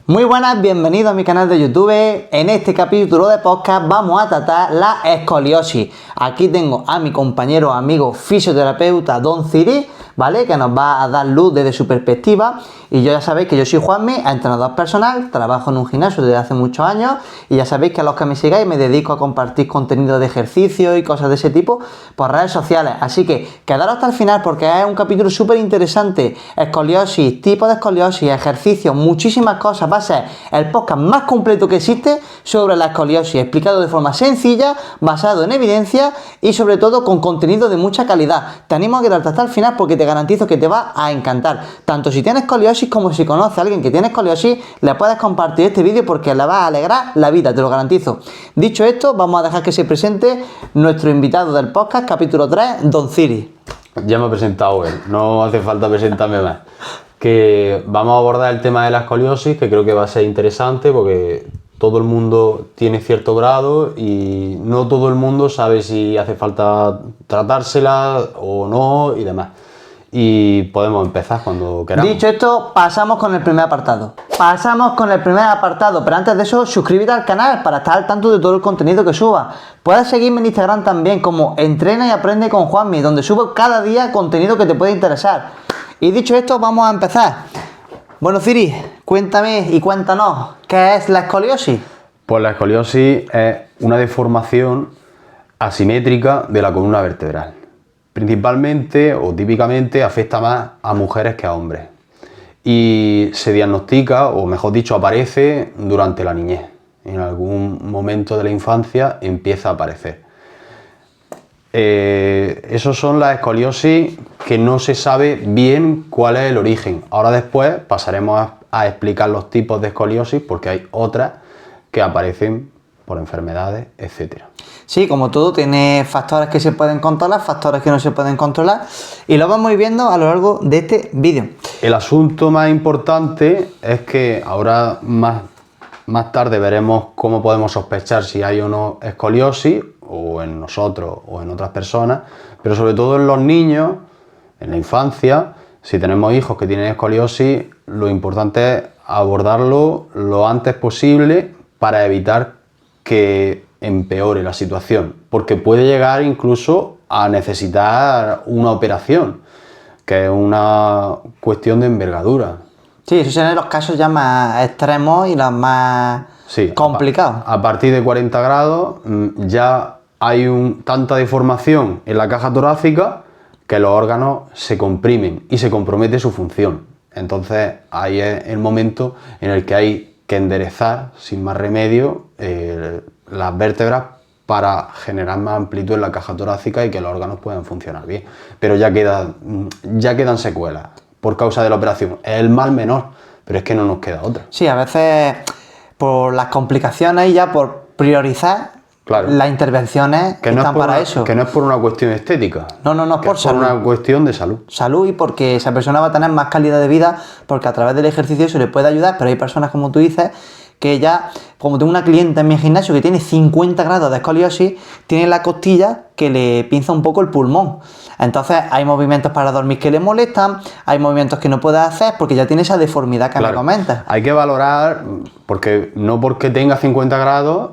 Muy buenas, bienvenidos a mi canal de YouTube. En este capítulo de podcast vamos a tratar la escoliosis. Aquí tengo a mi compañero, amigo, fisioterapeuta Don Ciri, ¿vale? Que nos va a dar luz desde su perspectiva. Y yo ya sabéis que yo soy Juanmi, entrenador personal, trabajo en un gimnasio desde hace muchos años. Y ya sabéis que a los que me sigáis me dedico a compartir contenido de ejercicio y cosas de ese tipo por redes sociales. Así que quedaros hasta el final porque es un capítulo súper interesante. Escoliosis, tipo de escoliosis, ejercicios, muchísimas cosas. Va a ser el podcast más completo que existe sobre la escoliosis, explicado de forma sencilla, basado en evidencia y sobre todo con contenido de mucha calidad. Te animo a quedarte hasta el final porque te garantizo que te va a encantar. Tanto si tienes escoliosis como si conoces a alguien que tiene escoliosis, le puedes compartir este vídeo porque le va a alegrar la vida, te lo garantizo. Dicho esto, vamos a dejar que se presente nuestro invitado del podcast, capítulo 3, Don Ciri. Ya me he presentado él, no hace falta presentarme más. Que vamos a abordar el tema de la escoliosis, que creo que va a ser interesante porque todo el mundo tiene cierto grado y no todo el mundo sabe si hace falta tratársela o no y demás. Y podemos empezar cuando queramos. Dicho esto, pasamos con el primer apartado. Pero antes de eso, suscríbete al canal para estar al tanto de todo el contenido que suba. Puedes seguirme en Instagram también como Entrena y Aprende con Juanmi, donde subo cada día contenido que te puede interesar. Y dicho esto, vamos a empezar. Bueno, Ciri, cuéntame y cuéntanos, ¿qué es la escoliosis? Pues la escoliosis es una deformación asimétrica de la columna vertebral. Principalmente o típicamente afecta más a mujeres que a hombres. Y se diagnostica, o mejor dicho, aparece durante la niñez. En algún momento de la infancia empieza a aparecer. Esos son las escoliosis que no se sabe bien cuál es el origen. Ahora después pasaremos a explicar los tipos de escoliosis porque hay otras que aparecen por enfermedades, etcétera. Sí, como todo, tiene factores que se pueden controlar, factores que no se pueden controlar y lo vamos a ir viendo a lo largo de este vídeo. El asunto más importante es que ahora más tarde veremos cómo podemos sospechar si hay o no escoliosis, o en nosotros o en otras personas, pero sobre todo en los niños, en la infancia. Si tenemos hijos que tienen escoliosis, lo importante es abordarlo lo antes posible para evitar que empeore la situación, porque puede llegar incluso a necesitar una operación, que es una cuestión de envergadura. Sí, esos son los casos ya más extremos y los más complicados. A partir de 40 grados ya hay tanta deformación en la caja torácica que los órganos se comprimen y se compromete su función. Entonces ahí es el momento en el que hay que enderezar sin más remedio las vértebras para generar más amplitud en la caja torácica y que los órganos puedan funcionar bien. Pero ya quedan secuelas por causa de la operación. Es el mal menor, pero es que no nos queda otra. Sí, a veces por las complicaciones y ya por priorizar, claro, las intervenciones que están para eso. Que no es por una cuestión estética. No, es por salud. Es por una cuestión de salud. Salud y porque esa persona va a tener más calidad de vida porque a través del ejercicio se le puede ayudar, pero hay personas, como tú dices, que ya, como tengo una clienta en mi gimnasio que tiene 50 grados de escoliosis, tiene la costilla que le pinza un poco el pulmón. Entonces hay movimientos para dormir que le molestan, hay movimientos que no puede hacer porque ya tiene esa deformidad que me comentas. Hay que valorar, porque no porque tenga 50 grados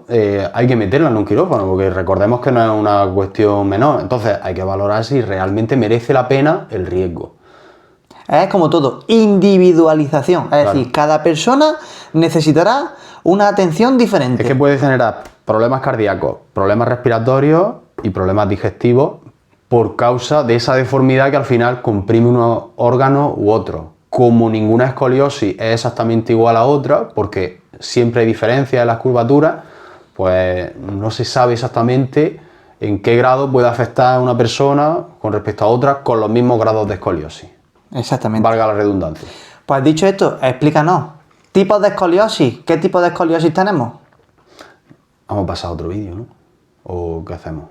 hay que meterla en un quirófano, porque recordemos que no es una cuestión menor. Entonces hay que valorar si realmente merece la pena el riesgo. Es como todo, individualización, es decir, cada persona necesitará una atención diferente. Es que puede generar problemas cardíacos, problemas respiratorios y problemas digestivos por causa de esa deformidad que al final comprime unos órganos u otros. Como ninguna escoliosis es exactamente igual a otra, porque siempre hay diferencias en las curvaturas, pues no se sabe exactamente en qué grado puede afectar a una persona con respecto a otra con los mismos grados de escoliosis. Exactamente. Valga la redundancia. Pues dicho esto, explícanos, tipos de escoliosis, ¿qué tipo de escoliosis tenemos? Vamos a pasar a otro vídeo, ¿no? ¿O qué hacemos?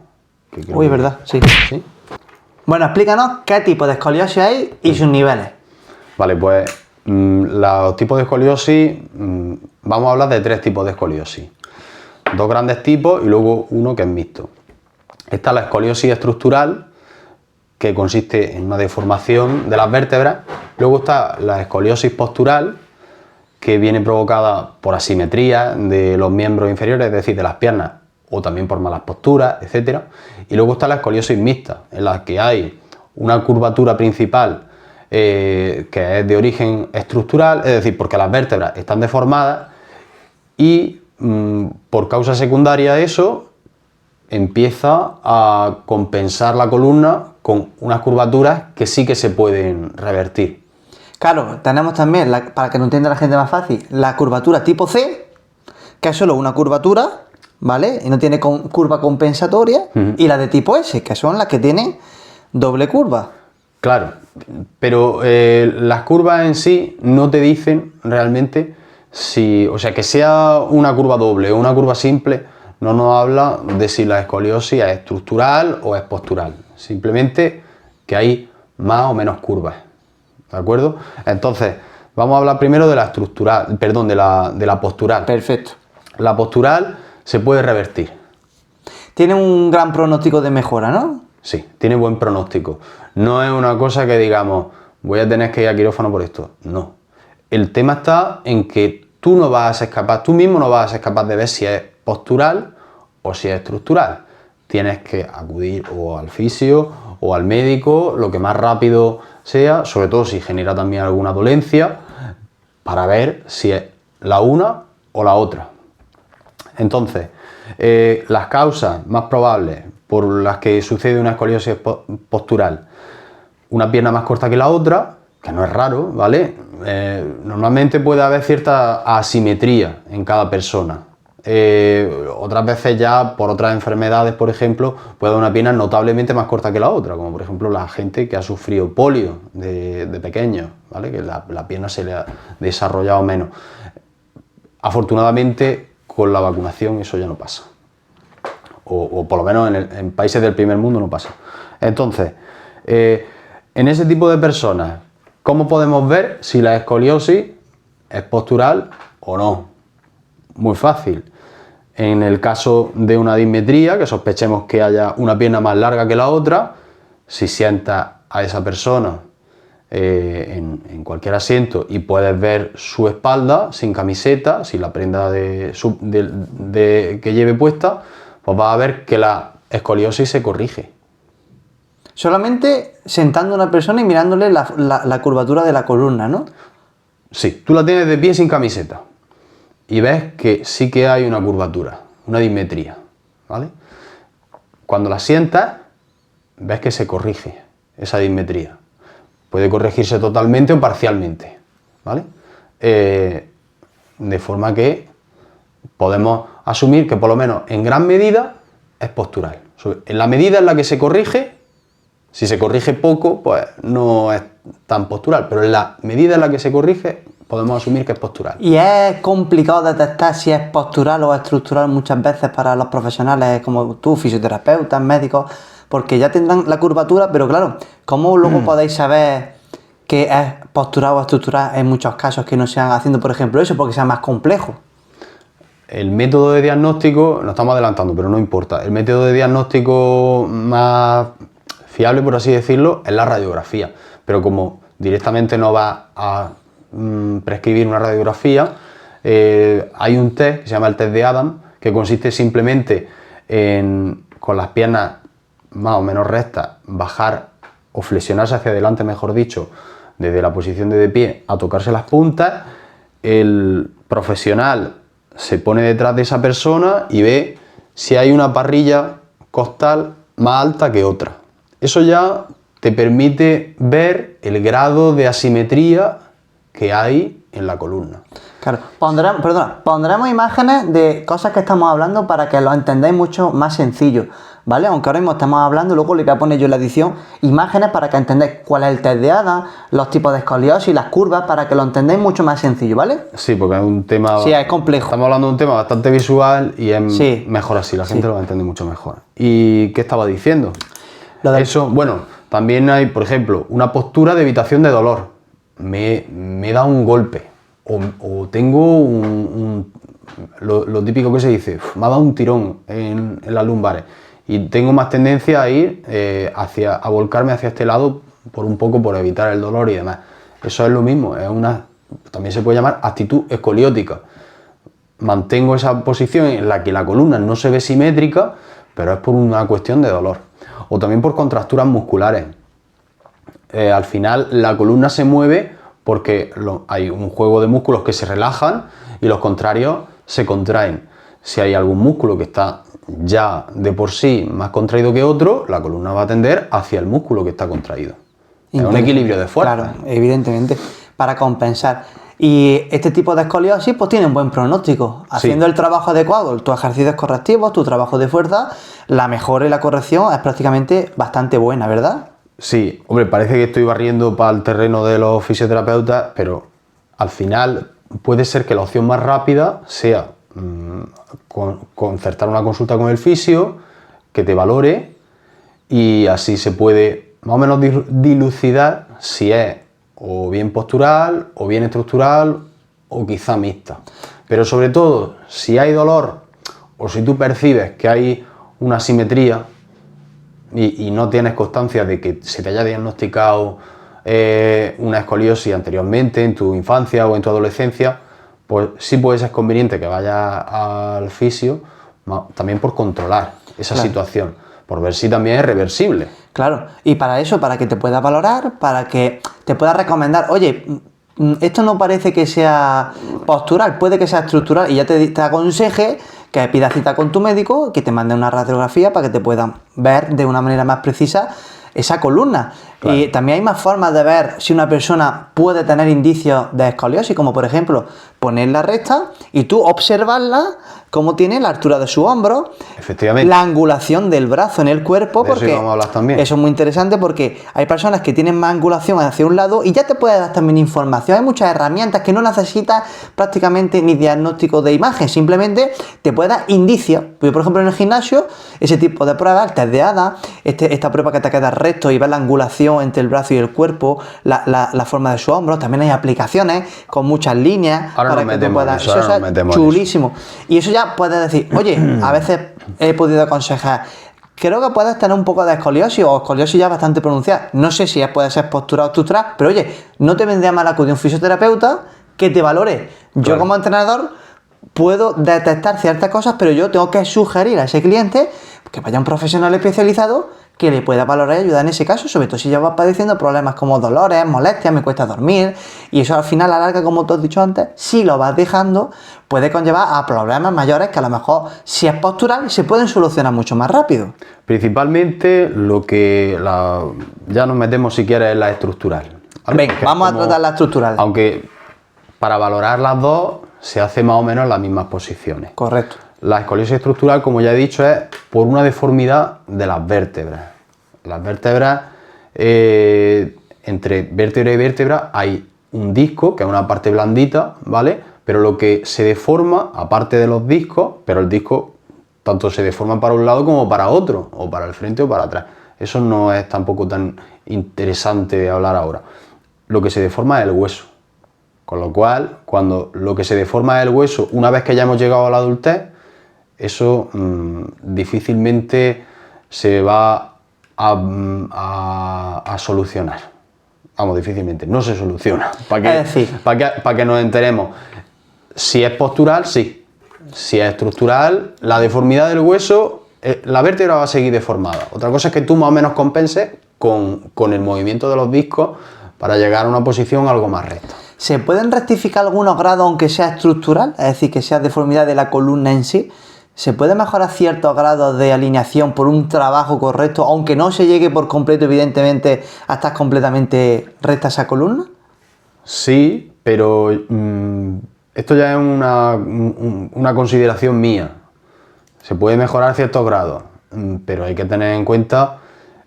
Uy, ¿verdad? Sí. ¿Sí? Bueno, explícanos qué tipo de escoliosis hay y sus niveles. Vale, pues los tipos de escoliosis, vamos a hablar de 3 tipos de escoliosis. 2 grandes tipos y luego uno que es mixto. Está la escoliosis estructural, que consiste en una deformación de las vértebras. Luego está la escoliosis postural, que viene provocada por asimetría de los miembros inferiores, es decir, de las piernas, o también por malas posturas, etc. Y luego está la escoliosis mixta, en la que hay una curvatura principal que es de origen estructural, es decir, porque las vértebras están deformadas y por causa secundaria a eso empieza a compensar la columna con unas curvaturas que sí que se pueden revertir. Claro, tenemos también, para que lo entienda la gente más fácil, la curvatura tipo C, que es solo una curvatura, ¿vale? Y no tiene curva compensatoria, y la de tipo S, que son las que tienen doble curva. Claro, pero las curvas en sí no te dicen realmente si, o sea, que sea una curva doble o una curva simple, no nos habla de si la escoliosis es estructural o es postural. Simplemente que hay más o menos curvas, ¿de acuerdo? Entonces, vamos a hablar primero de la estructural, perdón, de la postural. Perfecto. La postural se puede revertir. Tiene un gran pronóstico de mejora, ¿no? Sí, tiene buen pronóstico. No es una cosa que digamos, voy a tener que ir a quirófano por esto. No. El tema está en que tú no vas a ser capaz, tú mismo no vas a ser capaz de ver si es postural o si es estructural. Tienes que acudir o al fisio o al médico, lo que más rápido sea, sobre todo si genera también alguna dolencia, para ver si es la una o la otra. Entonces, las causas más probables por las que sucede una escoliosis postural, una pierna más corta que la otra, que no es raro, ¿vale? Normalmente puede haber cierta asimetría en cada persona. Otras veces ya por otras enfermedades, por ejemplo, puede haber una pierna notablemente más corta que la otra, como por ejemplo la gente que ha sufrido polio de pequeño, ¿vale? Que la pierna se le ha desarrollado menos. Afortunadamente, con la vacunación eso ya no pasa. O por lo menos en países del primer mundo no pasa. Entonces, en ese tipo de personas, ¿cómo podemos ver si la escoliosis es postural o no? Muy fácil. En el caso de una dismetría, que sospechemos que haya una pierna más larga que la otra, si sientas a esa persona en cualquier asiento y puedes ver su espalda sin camiseta, sin la prenda que lleve puesta, pues vas a ver que la escoliosis se corrige. Solamente sentando a una persona y mirándole la curvatura de la columna, ¿no? Sí, tú la tienes de pie sin camiseta y ves que sí que hay una curvatura, una dismetría, ¿vale? Cuando la sientas, ves que se corrige esa dismetría. Puede corregirse totalmente o parcialmente, ¿vale? De forma que podemos asumir que por lo menos en gran medida es postural. En la medida en la que se corrige, si se corrige poco, pues no es tan postural, pero en la medida en la que se corrige, podemos asumir que es postural. Y es complicado detectar si es postural o estructural muchas veces para los profesionales como tú, fisioterapeutas, médicos, porque ya tendrán la curvatura, pero claro, ¿cómo luego podéis saber que es postural o estructural en muchos casos que no se han haciendo, por ejemplo, eso, porque sea más complejo? El método de diagnóstico, nos estamos adelantando, pero no importa. El método de diagnóstico más fiable, por así decirlo, es la radiografía. Pero como directamente no va a prescribir una radiografía, hay un test que se llama el test de Adam, que consiste simplemente en, con las piernas más o menos rectas, bajar o flexionarse hacia adelante, mejor dicho, desde la posición de pie a tocarse las puntas. El profesional se pone detrás de esa persona y ve si hay una parrilla costal más alta que otra. Eso ya te permite ver el grado de asimetría que hay en la columna. Claro, pondremos imágenes de cosas que estamos hablando para que lo entendáis mucho más sencillo, ¿vale? Aunque ahora mismo estamos hablando, luego le voy a poner yo en la edición imágenes para que entendáis cuál es el test de Adam, los tipos de escoliosis, las curvas, para que lo entendáis mucho más sencillo, ¿vale? Sí, porque es un tema... Sí, es complejo. Estamos hablando de un tema bastante visual y es mejor así, la gente lo va a entender mucho mejor. ¿Y qué estaba diciendo? Eso, bueno, también hay, por ejemplo, una postura de evitación de dolor. Me da un golpe o tengo lo típico que se dice, me ha dado un tirón en las lumbares y tengo más tendencia a ir a volcarme hacia este lado por evitar el dolor y demás. Eso es lo mismo, es una también se puede llamar actitud escoliótica. Mantengo esa posición en la que la columna no se ve simétrica, pero es por una cuestión de dolor. O también por contracturas musculares. Al final la columna se mueve porque hay un juego de músculos que se relajan y los contrarios se contraen. Si hay algún músculo que está ya de por sí más contraído que otro, la columna va a tender hacia el músculo que está contraído. Es un equilibrio de fuerza. Claro, evidentemente, para compensar. Y este tipo de escoliosis pues tiene un buen pronóstico. Haciendo el trabajo adecuado, tus ejercicios correctivos, tu trabajo de fuerza, la mejora y la corrección es prácticamente bastante buena, ¿verdad? Sí, hombre, parece que estoy barriendo para el terreno de los fisioterapeutas, pero al final puede ser que la opción más rápida sea concertar una consulta con el fisio, que te valore y así se puede más o menos dilucidar si es o bien postural, o bien estructural, o quizá mixta. Pero sobre todo, si hay dolor o si tú percibes que hay una asimetría y no tienes constancia de que se te haya diagnosticado una escoliosis anteriormente, en tu infancia o en tu adolescencia, pues sí puede ser conveniente que vayas al fisio también por controlar esa situación, por ver si también es reversible. Claro, y para eso, para que te pueda valorar, para que te pueda recomendar, oye, esto no parece que sea postural, puede que sea estructural, y ya te aconseje que pidas cita con tu médico, que te mande una radiografía para que te puedan ver de una manera más precisa esa columna. Claro. Y también hay más formas de ver si una persona puede tener indicios de escoliosis, como por ejemplo ponerla recta y tú observarla cómo tiene la altura de su hombro, efectivamente, la angulación del brazo en el cuerpo, de eso porque íbamos a hablar también. Eso es muy interesante porque hay personas que tienen más angulación hacia un lado y ya te puede dar también información. Hay muchas herramientas que no necesitas prácticamente ni diagnóstico de imagen, simplemente te puede dar indicios. Yo, por ejemplo, en el gimnasio, ese tipo de pruebas, el test de ADA, esta prueba que te queda recto y ver la angulación entre el brazo y el cuerpo, la forma de su hombro. También hay aplicaciones con muchas líneas ahora para que tú puedas. Eso es chulísimo. Y eso ya puedes decir, oye, a veces he podido aconsejar, creo que puedes tener un poco de escoliosis o escoliosis ya bastante pronunciada. No sé si puede ser postural o estructural, pero oye, no te vendría mal acudir a un fisioterapeuta que te valore. Yo Claro. como entrenador puedo detectar ciertas cosas, pero yo tengo que sugerir a ese cliente que vaya a un profesional especializado que le pueda valorar y ayudar en ese caso, sobre todo si ya vas padeciendo problemas como dolores, molestias, me cuesta dormir, y eso al final a la larga, como tú has dicho antes, si lo vas dejando, puede conllevar a problemas mayores que a lo mejor, si es postural, se pueden solucionar mucho más rápido. Principalmente ya nos metemos si quieres en la estructural. ¿Vale? Venga, vamos a tratar la estructural. Aunque para valorar las dos se hace más o menos las mismas posiciones. Correcto. La escoliosis estructural, como ya he dicho, es por una deformidad de las vértebras. Las vértebras, entre vértebra y vértebra hay un disco, que es una parte blandita, ¿vale? Pero lo que se deforma, aparte de los discos, pero el disco tanto se deforma para un lado como para otro, o para el frente o para atrás. Eso no es tampoco tan interesante de hablar ahora. Lo que se deforma es el hueso. Con lo cual, cuando lo que se deforma es el hueso, una vez que ya hemos llegado a la adultez, eso difícilmente se va a solucionar. Vamos, difícilmente, no se soluciona. Para que nos enteremos. Si es postural, sí. Si es estructural, la deformidad del hueso, la vértebra va a seguir deformada. Otra cosa es que tú más o menos compenses con el movimiento de los discos para llegar a una posición algo más recta. ¿Se pueden rectificar algunos grados aunque sea estructural? Es decir, que sea deformidad de la columna en sí. ¿Se puede mejorar ciertos grados de alineación por un trabajo correcto, aunque no se llegue por completo, evidentemente, a estar completamente recta esa columna? Sí, pero esto ya es una consideración mía. Se puede mejorar ciertos grados, pero hay que tener en cuenta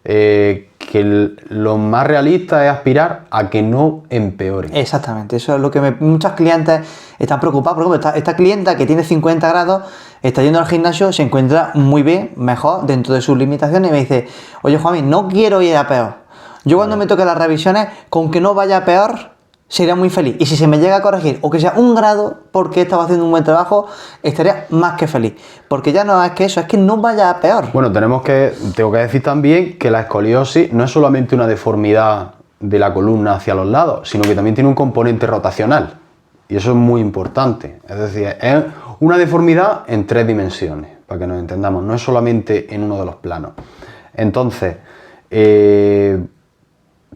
que lo más realista es aspirar a que no empeore. Exactamente, eso es lo que muchos clientes están preocupados. Por ejemplo, esta clienta que tiene 50 grados está yendo al gimnasio, se encuentra muy bien, mejor, dentro de sus limitaciones, y me dice, oye Juanmi, no quiero ir a peor. Yo cuando me toque las revisiones, con que no vaya a peor, sería muy feliz. Y si se me llega a corregir, o que sea un grado, porque estaba haciendo un buen trabajo, estaría más que feliz. Porque ya no es que eso, es que no vaya a peor. Bueno, tengo que decir también que la escoliosis no es solamente una deformidad de la columna hacia los lados, sino que también tiene un componente rotacional. Y eso es muy importante. Es decir, es una deformidad en 3 dimensiones, para que nos entendamos. No es solamente en uno de los planos. Entonces,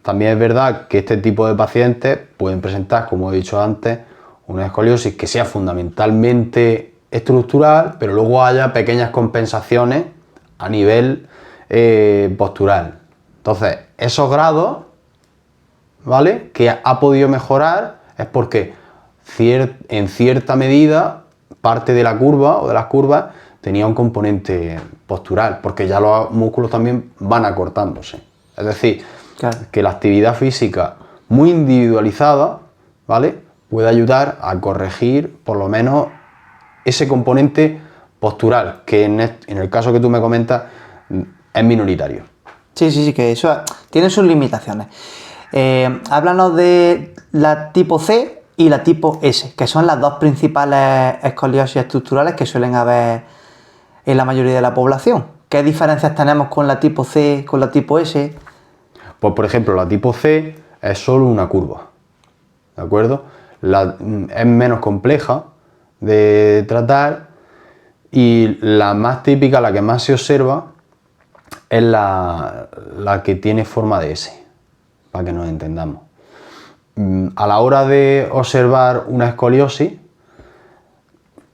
también es verdad que este tipo de pacientes pueden presentar, como he dicho antes, una escoliosis que sea fundamentalmente estructural, pero luego haya pequeñas compensaciones a nivel postural. Entonces, esos grados, ¿vale?, que ha podido mejorar es porque en cierta medida parte de la curva o de las curvas tenía un componente postural, porque ya los músculos también van acortándose. Es decir, claro, que la actividad física muy individualizada, ¿vale?, puede ayudar a corregir por lo menos ese componente postural, que en el caso que tú me comentas es minoritario. Sí, que eso tiene sus limitaciones. Háblanos de la tipo C y la tipo S, que son las dos principales escoliosis estructurales que suelen haber en la mayoría de la población. ¿Qué diferencias tenemos con la tipo C, con la tipo S? Pues por ejemplo, la tipo C es solo una curva, ¿de acuerdo? Es menos compleja de tratar y la más típica, la que más se observa, es la que tiene forma de S, para que nos entendamos. A la hora de observar una escoliosis,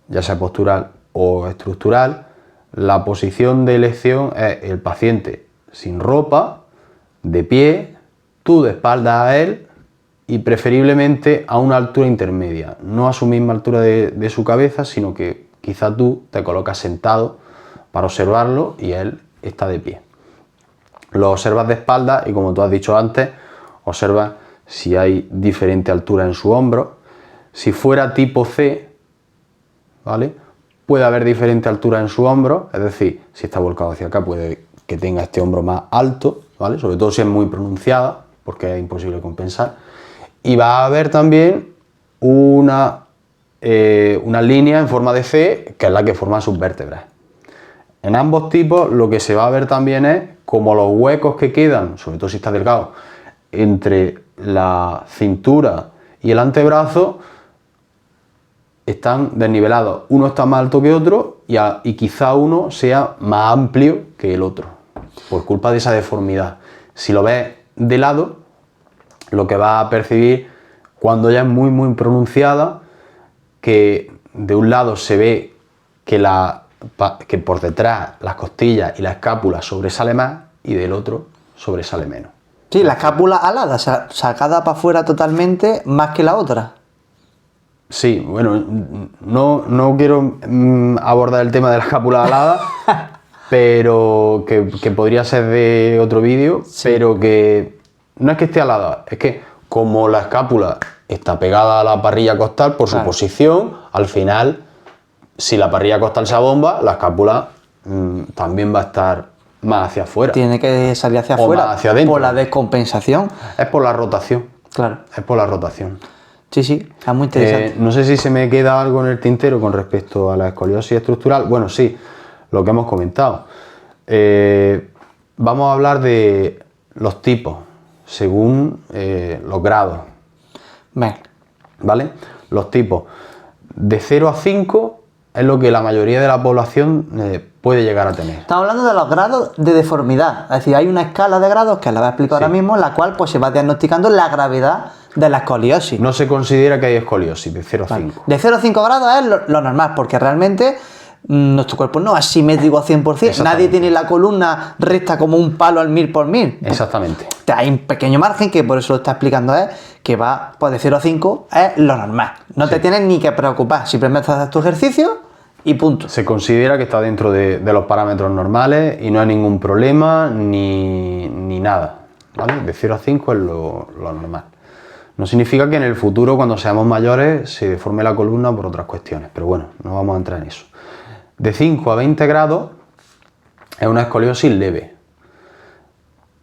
ya sea postural o estructural, la posición de elección es el paciente sin ropa, de pie, tú de espaldas a él y preferiblemente a una altura intermedia, no a su misma altura de su cabeza, sino que quizá tú te colocas sentado para observarlo y él está de pie. Lo observas de espaldas y, como tú has dicho antes, observas si hay diferente altura en su hombro. Si fuera tipo C, ¿vale?, puede haber diferente altura en su hombro, es decir, si está volcado hacia acá puede que tenga este hombro más alto, ¿vale?, sobre todo si es muy pronunciada, porque es imposible compensar. Y va a haber también una línea en forma de C, que es la que forma sus vértebras. En ambos tipos lo que se va a ver también es como los huecos que quedan, sobre todo si está delgado, entre la cintura y el antebrazo están desnivelados. Uno está más alto que otro y quizá uno sea más amplio que el otro, por culpa de esa deformidad. Si lo ves de lado, lo que vas a percibir cuando ya es muy pronunciada, que de un lado se ve que por detrás las costillas y la escápula sobresale más y del otro sobresale menos. Sí, la escápula alada, sacada para afuera totalmente, más que la otra. Sí, bueno, no quiero abordar el tema de la escápula alada, pero que podría ser de otro vídeo, sí. Pero que no es que esté alada, es que como la escápula está pegada a la parrilla costal por su posición, al final, si la parrilla costal se abomba, la escápula también va a estar más hacia afuera. Tiene que salir hacia afuera, más hacia adentro. Por la descompensación. Es por la rotación. Claro. Es por la rotación. Sí, es muy interesante. No sé si se me queda algo en el tintero con respecto a la escoliosis estructural. Bueno, sí, lo que hemos comentado. Vamos a hablar de los tipos, según los grados. Bien. ¿Vale? Los tipos. De 0 a 5 es lo que la mayoría de la población puede llegar a tener. Estamos hablando de los grados de deformidad. Es decir, hay una escala de grados que la voy a explicar ahora mismo, en la cual pues, se va diagnosticando la gravedad de la escoliosis. No se considera que hay escoliosis de 0 a 5. De 0 a 5 grados es lo normal, porque realmente nuestro cuerpo no es simétrico al 100%. Nadie tiene la columna recta como un palo al 1000 por 1000. Exactamente. Hay un pequeño margen que por eso lo está explicando, que va pues, de 0 a 5 es lo normal. No te tienes ni que preocupar, simplemente haces tu ejercicio y punto. Se considera que está dentro de los parámetros normales y no hay ningún problema ni nada, ¿vale? De 0 a 5 es lo normal. No significa que en el futuro, cuando seamos mayores, se deforme la columna por otras cuestiones, pero bueno, no vamos a entrar en eso. De 5 a 20 grados es una escoliosis leve.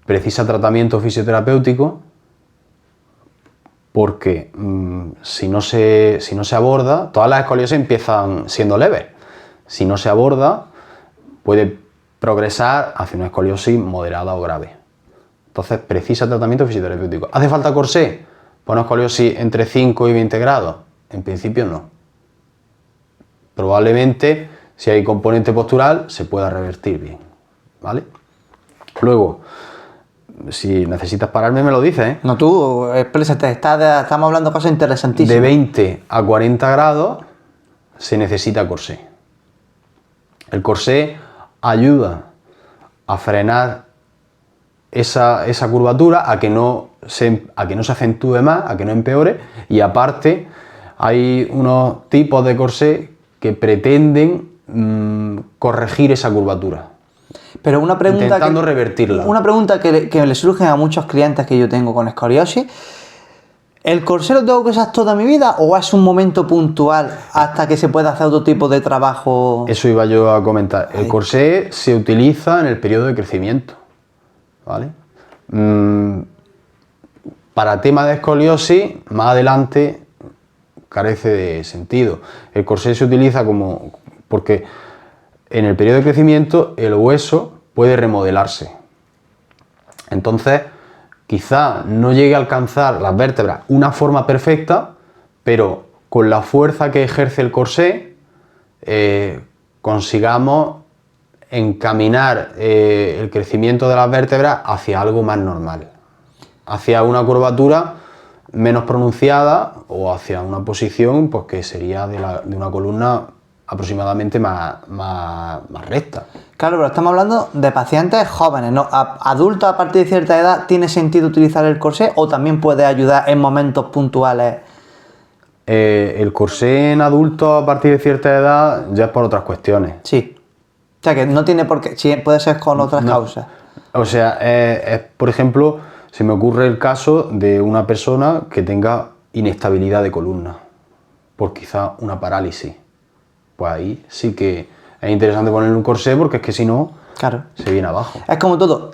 Precisa tratamiento fisioterapéutico porque si no se aborda, todas las escoliosis empiezan siendo leves. Si no se aborda, puede progresar hacia una escoliosis moderada o grave. Entonces precisa tratamiento fisioterapéutico. ¿Hace falta corsé? Pues una escoliosis entre 5 y 20 grados. En principio no. Probablemente, si hay componente postural, se pueda revertir bien, ¿vale? Luego, si necesitas pararme, me lo dices, ¿eh? No, tú, explícate, estamos hablando de cosas interesantísimas. De 20 a 40 grados se necesita corsé. El corsé ayuda a frenar esa curvatura, a que no se acentúe más, a que no empeore, y aparte hay unos tipos de corsé que pretenden corregir esa curvatura. Pero una pregunta intentando revertirla. Una pregunta que le surge a muchos clientes que yo tengo con escoliosis. ¿El corsé lo tengo que usar toda mi vida o es un momento puntual hasta que se pueda hacer otro tipo de trabajo? Eso iba yo a comentar. El corsé se utiliza en el periodo de crecimiento, ¿vale? Para tema de escoliosis, más adelante carece de sentido. El corsé se utiliza porque en el periodo de crecimiento el hueso puede remodelarse. Entonces, quizá no llegue a alcanzar las vértebras una forma perfecta, pero con la fuerza que ejerce el corsé consigamos encaminar el crecimiento de las vértebras hacia algo más normal, hacia una curvatura menos pronunciada o hacia una posición pues, que sería de una columna aproximadamente más recta. Claro, pero estamos hablando de pacientes jóvenes, ¿no? Adultos a partir de cierta edad, ¿tiene sentido utilizar el corsé o también puede ayudar en momentos puntuales? El corsé en adultos a partir de cierta edad ya es por otras cuestiones. Sí. O sea, que no tiene por qué, sí, puede ser con otras causas. O sea, por ejemplo, se me ocurre el caso de una persona que tenga inestabilidad de columna, por quizá una parálisis. Pues ahí sí que es interesante ponerle un corsé porque es que si no, claro, se viene abajo. Es como todo.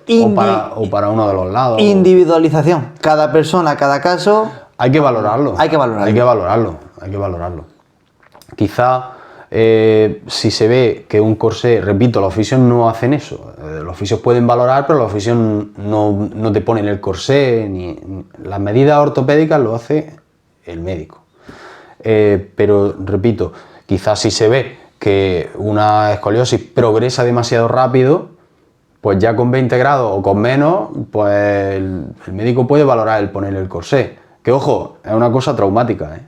O para uno de los lados. Individualización. Cada persona, cada caso. Hay que valorarlo. Hay que valorarlo. Quizá si se ve que un corsé, repito, los fisios no hacen eso. Los fisios pueden valorar, pero los fisios no te ponen el corsé, ni las medidas ortopédicas lo hace el médico. Pero repito, quizás si se ve que una escoliosis progresa demasiado rápido, pues ya con 20 grados o con menos, pues el médico puede valorar el ponerle el corsé. Que ojo, es una cosa traumática, ¿eh?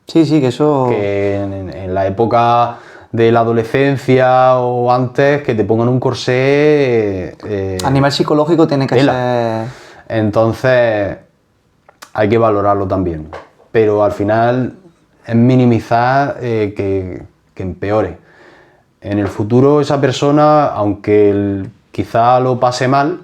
Sí, que eso... Que en la época de la adolescencia o antes, que te pongan un corsé... a nivel psicológico tiene que ser... Entonces, hay que valorarlo también. Pero al final es minimizar que empeore. En el futuro esa persona, aunque quizá lo pase mal,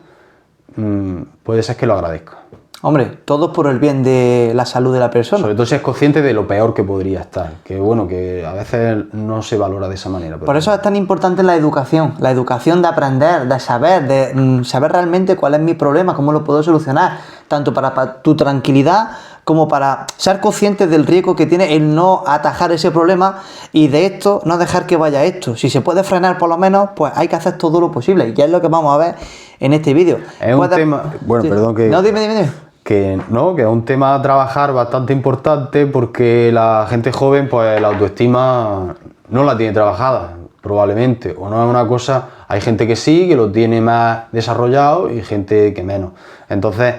puede ser que lo agradezca. Hombre, todo por el bien de la salud de la persona. Sobre todo si es consciente de lo peor que podría estar. Que bueno, que a veces no se valora de esa manera. Por eso es tan importante la educación de aprender, de saber realmente cuál es mi problema, cómo lo puedo solucionar, tanto para tu tranquilidad como para ser consciente del riesgo que tiene el no atajar ese problema y de esto no dejar que vaya esto. Si se puede frenar por lo menos, pues hay que hacer todo lo posible y ya es lo que vamos a ver en este vídeo. Es un tema... Bueno, sí. Perdón que... No, dime. Que es un tema a trabajar bastante importante porque la gente joven, pues la autoestima no la tiene trabajada, probablemente, o no es una cosa, hay gente que sí, que lo tiene más desarrollado y gente que menos. Entonces,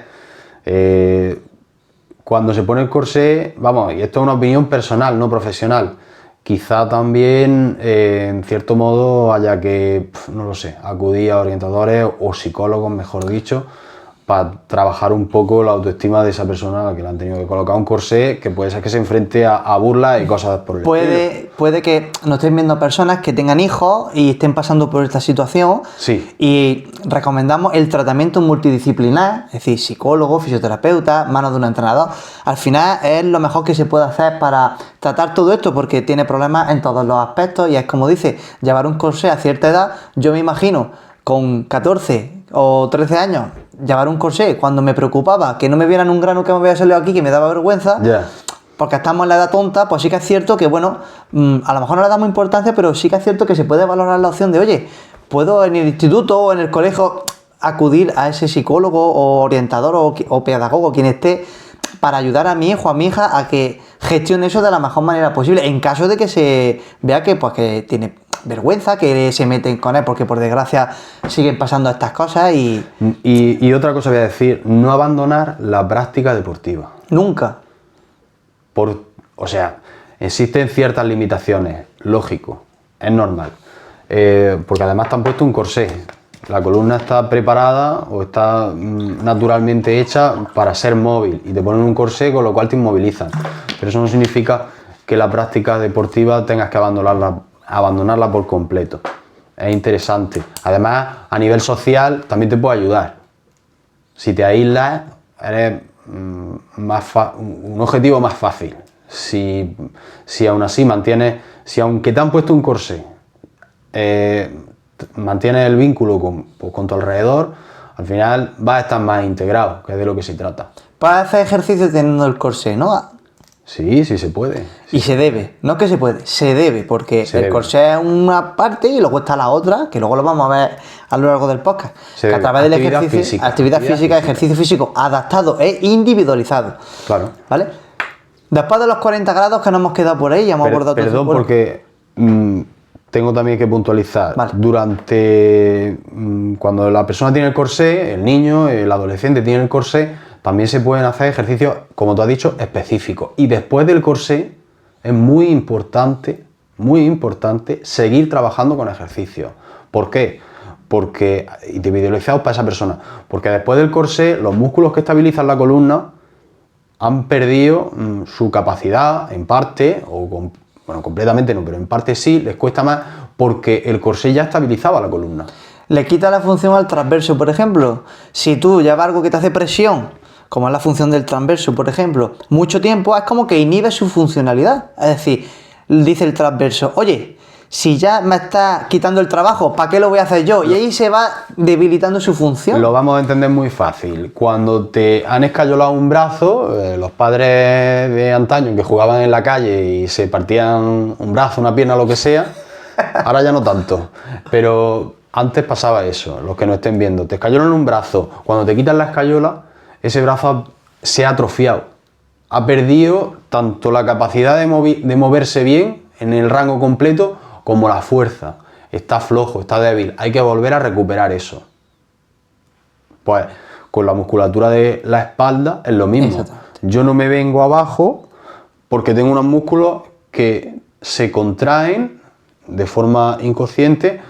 cuando se pone el corsé, vamos, y esto es una opinión personal, no profesional, quizá también, en cierto modo, haya que, no lo sé, acudir a orientadores o psicólogos, mejor dicho, para trabajar un poco la autoestima de esa persona a la que le han tenido que colocar un corsé, que puede ser que se enfrente a burlas y cosas por el estilo. Puede que nos estén viendo personas que tengan hijos y estén pasando por esta situación. Sí. Y recomendamos el tratamiento multidisciplinar, es decir, psicólogo, fisioterapeuta, mano de un entrenador. Al final es lo mejor que se puede hacer para tratar todo esto, porque tiene problemas en todos los aspectos y es como dice, llevar un corsé a cierta edad. Yo me imagino con 14 o 13 años llevar un corsé cuando me preocupaba que no me vieran un grano que me había salido aquí, que me daba vergüenza, porque estamos en la edad tonta, pues sí que es cierto que, bueno, a lo mejor no le damos importancia, pero sí que es cierto que se puede valorar la opción de, oye, puedo en el instituto o en el colegio acudir a ese psicólogo o orientador o pedagogo, quien esté, para ayudar a mi hijo, a mi hija, a que gestione eso de la mejor manera posible, en caso de que se vea que, pues, que tiene vergüenza, que se meten con él, porque por desgracia siguen pasando estas cosas Y otra cosa voy a decir, no abandonar la práctica deportiva. nunca. O sea, existen ciertas limitaciones, lógico, es normal. Porque además te han puesto un corsé. La columna está preparada o está naturalmente hecha para ser móvil y te ponen un corsé, con lo cual te inmovilizan. Pero eso no significa que la práctica deportiva tengas que abandonarla por completo. Es interesante. Además, a nivel social también te puede ayudar. Si te aíslas, eres un objetivo más fácil. Si aún así si aunque te han puesto un corsé, mantienes el vínculo con tu alrededor, al final vas a estar más integrado, que es de lo que se trata. Para hacer ejercicio teniendo el corsé, ¿no? Sí, sí se puede. Y se debe, no que se puede, se debe, porque el corsé es una parte y luego está la otra, que luego lo vamos a ver a lo largo del podcast. Que a través del ejercicio, actividad física, ejercicio físico adaptado e individualizado. Claro. ¿Vale? Después de los 40 grados que nos hemos quedado por ahí, ya hemos abordado todo. Perdón, porque tengo también que puntualizar. Vale. Cuando la persona tiene el corsé, el niño, el adolescente tiene el corsé, también se pueden hacer ejercicios, como tú has dicho, específicos. Y después del corsé es muy importante seguir trabajando con ejercicios. ¿Por qué? Porque individualizados para esa persona. Porque después del corsé, los músculos que estabilizan la columna han perdido su capacidad, en parte, bueno, completamente no, pero en parte sí, les cuesta más porque el corsé ya estabilizaba la columna. Le quita la función al transverso, por ejemplo. Si tú llevas algo que te hace presión, como es la función del transverso, por ejemplo, mucho tiempo, es como que inhibe su funcionalidad. Es decir, dice el transverso, oye, si ya me estás quitando el trabajo, ¿para qué lo voy a hacer yo? Y ahí se va debilitando su función. Lo vamos a entender muy fácil. Cuando te han escayolado un brazo, los padres de antaño que jugaban en la calle y se partían un brazo, una pierna, lo que sea, ahora ya no tanto. Pero antes pasaba eso, los que no estén viendo. Te escayolan un brazo, cuando te quitan la escayola, ese brazo se ha atrofiado. Ha perdido tanto la capacidad de moverse bien en el rango completo como la fuerza. Está flojo, está débil. Hay que volver a recuperar eso. Pues con la musculatura de la espalda es lo mismo. Yo no me vengo abajo porque tengo unos músculos que se contraen de forma inconsciente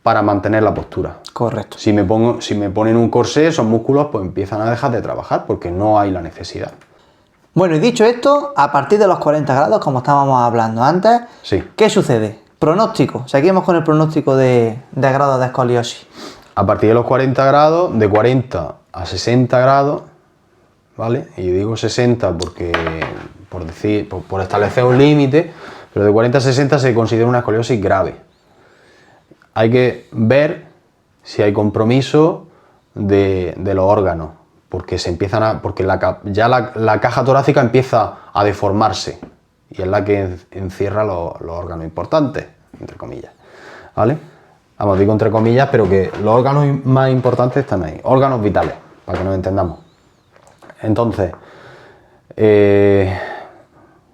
para mantener la postura. Correcto. Si me ponen un corsé, esos músculos pues empiezan a dejar de trabajar porque no hay la necesidad. Bueno, y dicho esto, a partir de los 40 grados, como estábamos hablando antes, Sí. ¿qué sucede? Pronóstico. Seguimos con el pronóstico de grados de escoliosis. A partir de los 40 grados, de 40 a 60 grados, ¿vale? Y yo digo 60 porque, por establecer un límite, pero de 40 a 60 se considera una escoliosis grave. Hay que ver si hay compromiso de los órganos, porque ya la caja torácica empieza a deformarse y es la que encierra los órganos importantes, entre comillas, ¿vale? Vamos, digo entre comillas, pero que los órganos más importantes están ahí, órganos vitales, para que nos entendamos. Entonces,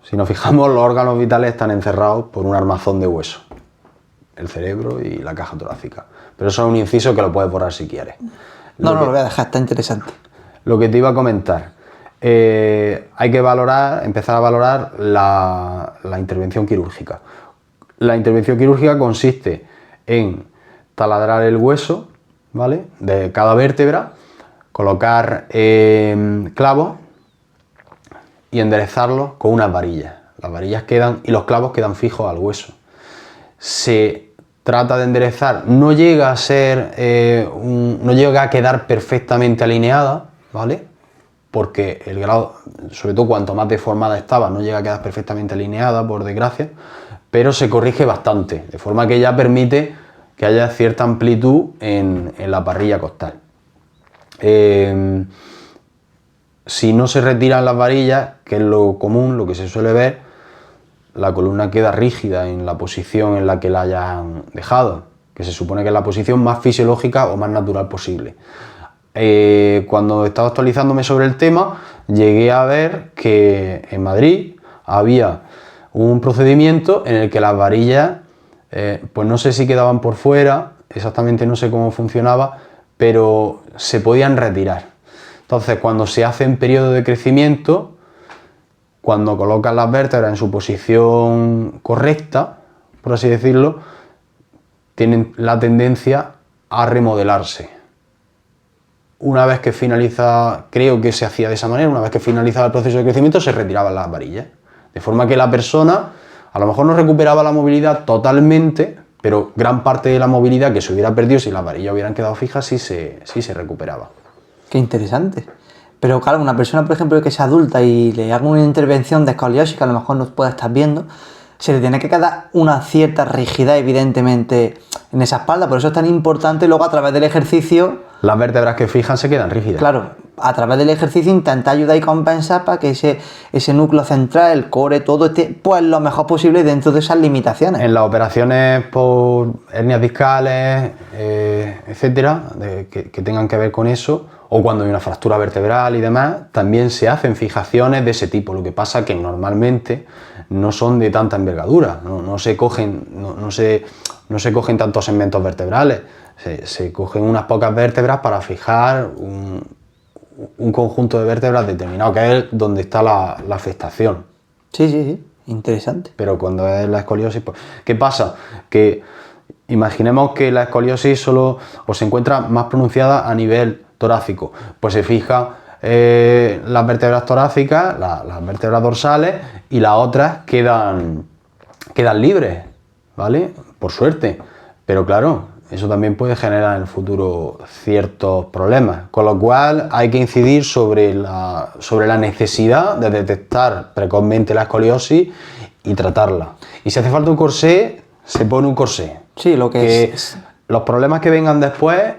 si nos fijamos, los órganos vitales están encerrados por un armazón de hueso, el cerebro y la caja torácica. Pero eso es un inciso que lo puedes borrar si quieres. Lo voy a dejar, está interesante. Lo que te iba a comentar, hay que empezar a valorar la intervención quirúrgica. La intervención quirúrgica consiste en taladrar el hueso, ¿vale?, de cada vértebra, colocar clavos y enderezarlos con unas varillas. Las varillas y los clavos quedan fijos al hueso. Se trata de enderezar, no llega a quedar perfectamente alineada, ¿vale? Porque el grado, sobre todo cuanto más deformada estaba, no llega a quedar perfectamente alineada, por desgracia, pero se corrige bastante, de forma que ya permite que haya cierta amplitud en la parrilla costal. Si no se retiran las varillas, que es lo común, lo que se suele ver, la columna queda rígida en la posición en la que la hayan dejado, que se supone que es la posición más fisiológica o más natural posible. Cuando estaba actualizándome sobre el tema, llegué a ver que en Madrid había un procedimiento en el que las varillas, pues no sé si quedaban por fuera, exactamente no sé cómo funcionaba, pero se podían retirar. Entonces, cuando se hace en periodo de crecimiento, cuando colocan las vértebras en su posición correcta, por así decirlo, tienen la tendencia a remodelarse. Una vez que finaliza, creo que se hacía de esa manera, una vez que finalizaba el proceso de crecimiento se retiraban las varillas. De forma que la persona a lo mejor no recuperaba la movilidad totalmente, pero gran parte de la movilidad que se hubiera perdido si las varillas hubieran quedado fijas sí se recuperaba. Qué interesante. Pero claro, una persona, por ejemplo, que sea adulta y le haga una intervención de escoliosis, que a lo mejor no puede estar viendo, se le tiene que quedar una cierta rigidez, evidentemente, en esa espalda. Por eso es tan importante luego a través del ejercicio. Las vértebras que fijan se quedan rígidas. Claro, a través del ejercicio intentar ayudar y compensar para que ese núcleo central, el core, todo esté pues lo mejor posible dentro de esas limitaciones. En las operaciones por hernias discales, etcétera, que tengan que ver con eso, o cuando hay una fractura vertebral y demás, también se hacen fijaciones de ese tipo. Lo que pasa que normalmente no son de tanta envergadura, no se cogen tantos segmentos vertebrales, se cogen unas pocas vértebras para fijar un conjunto de vértebras determinado, que es donde está la afectación. Sí, interesante. Pero cuando es la escoliosis, pues, ¿qué pasa? Que imaginemos que la escoliosis solo se encuentra más pronunciada a nivel torácico, pues se fija las vértebras torácicas, las vértebras dorsales, y las otras quedan libres, ¿vale? Por suerte. Pero claro, eso también puede generar en el futuro ciertos problemas, con lo cual hay que incidir sobre la necesidad de detectar precozmente la escoliosis y tratarla. Y si hace falta un corsé, se pone un corsé. Sí, lo que es. Los problemas que vengan después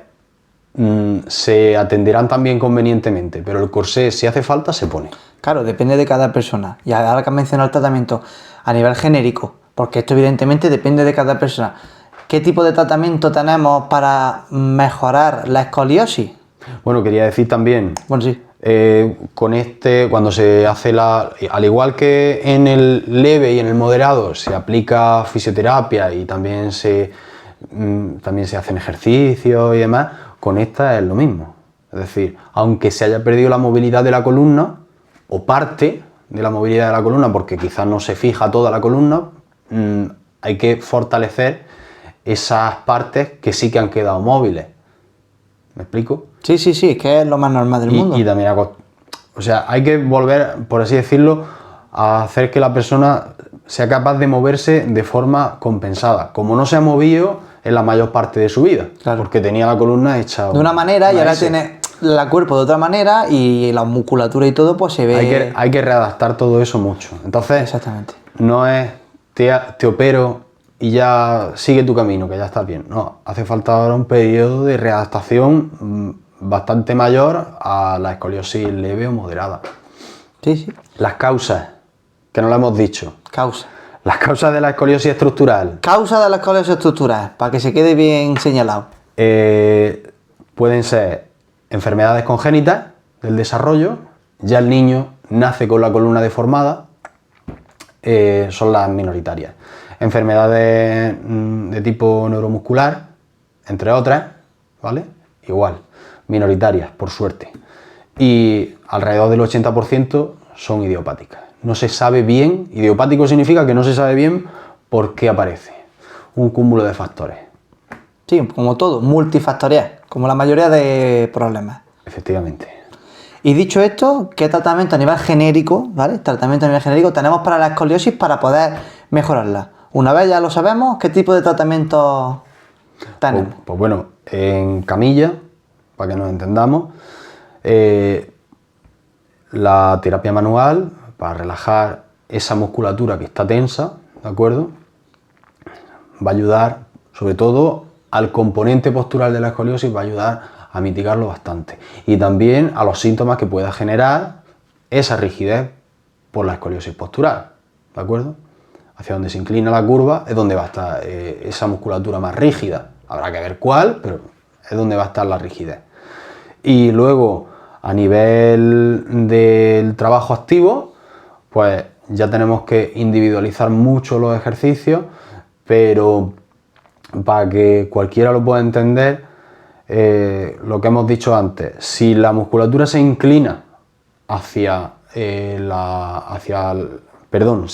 se atenderán también convenientemente, pero el corsé, si hace falta, se pone. Claro, depende de cada persona. Y ahora que has mencionado el tratamiento a nivel genérico, porque esto evidentemente depende de cada persona. ¿Qué tipo de tratamiento tenemos para mejorar la escoliosis? Bueno, quería decir también, Bueno, sí. cuando se hace al igual que en el leve y en el moderado, se aplica fisioterapia y también se hacen ejercicios y demás, con esta es lo mismo. Es decir, aunque se haya perdido la movilidad de la columna, o parte de la movilidad de la columna, porque quizás no se fija toda la columna, hay que fortalecer esas partes que sí que han quedado móviles. ¿Me explico? Sí, que es lo más normal del mundo. Y también, hay que volver, por así decirlo, a hacer que la persona sea capaz de moverse de forma compensada, como no se ha movido en la mayor parte de su vida, claro, porque tenía la columna hecha de una manera y ahora S. tiene el cuerpo de otra manera y la musculatura y todo pues se ve. Hay que readaptar todo eso mucho. Entonces, exactamente, no es te opero y ya sigue tu camino, que ya estás bien. No, hace falta ahora un periodo de readaptación bastante mayor a la escoliosis leve o moderada. Sí. Las causas, que no lo hemos dicho. Las causas de la escoliosis estructural. Causa de la escoliosis estructural, para que se quede bien señalado. Pueden ser enfermedades congénitas del desarrollo, ya el niño nace con la columna deformada, son las minoritarias. Enfermedades de tipo neuromuscular, entre otras, ¿vale? Igual, minoritarias, por suerte. Y alrededor del 80% son idiopáticas. No se sabe bien, idiopático significa que no se sabe bien por qué aparece. Un cúmulo de factores. Sí, como todo, multifactorial, como la mayoría de problemas. Efectivamente. Y dicho esto, ¿qué tratamiento a nivel genérico, ¿vale? Tratamiento a nivel genérico tenemos para la escoliosis para poder mejorarla? Una vez ya lo sabemos, ¿qué tipo de tratamiento tenemos? Pues bueno, en camilla, para que nos entendamos, la terapia manual para relajar esa musculatura que está tensa, ¿de acuerdo? Va a ayudar, sobre todo, al componente postural de la escoliosis, va a ayudar a mitigarlo bastante. Y también a los síntomas que pueda generar esa rigidez por la escoliosis postural, ¿de acuerdo? Hacia donde se inclina la curva es donde va a estar esa musculatura más rígida, Habrá que ver cuál, pero es donde va a estar la rigidez. Y luego, a nivel del trabajo activo, pues ya tenemos que individualizar mucho los ejercicios, pero para que cualquiera lo pueda entender, lo que hemos dicho antes, si la musculatura se inclina hacia si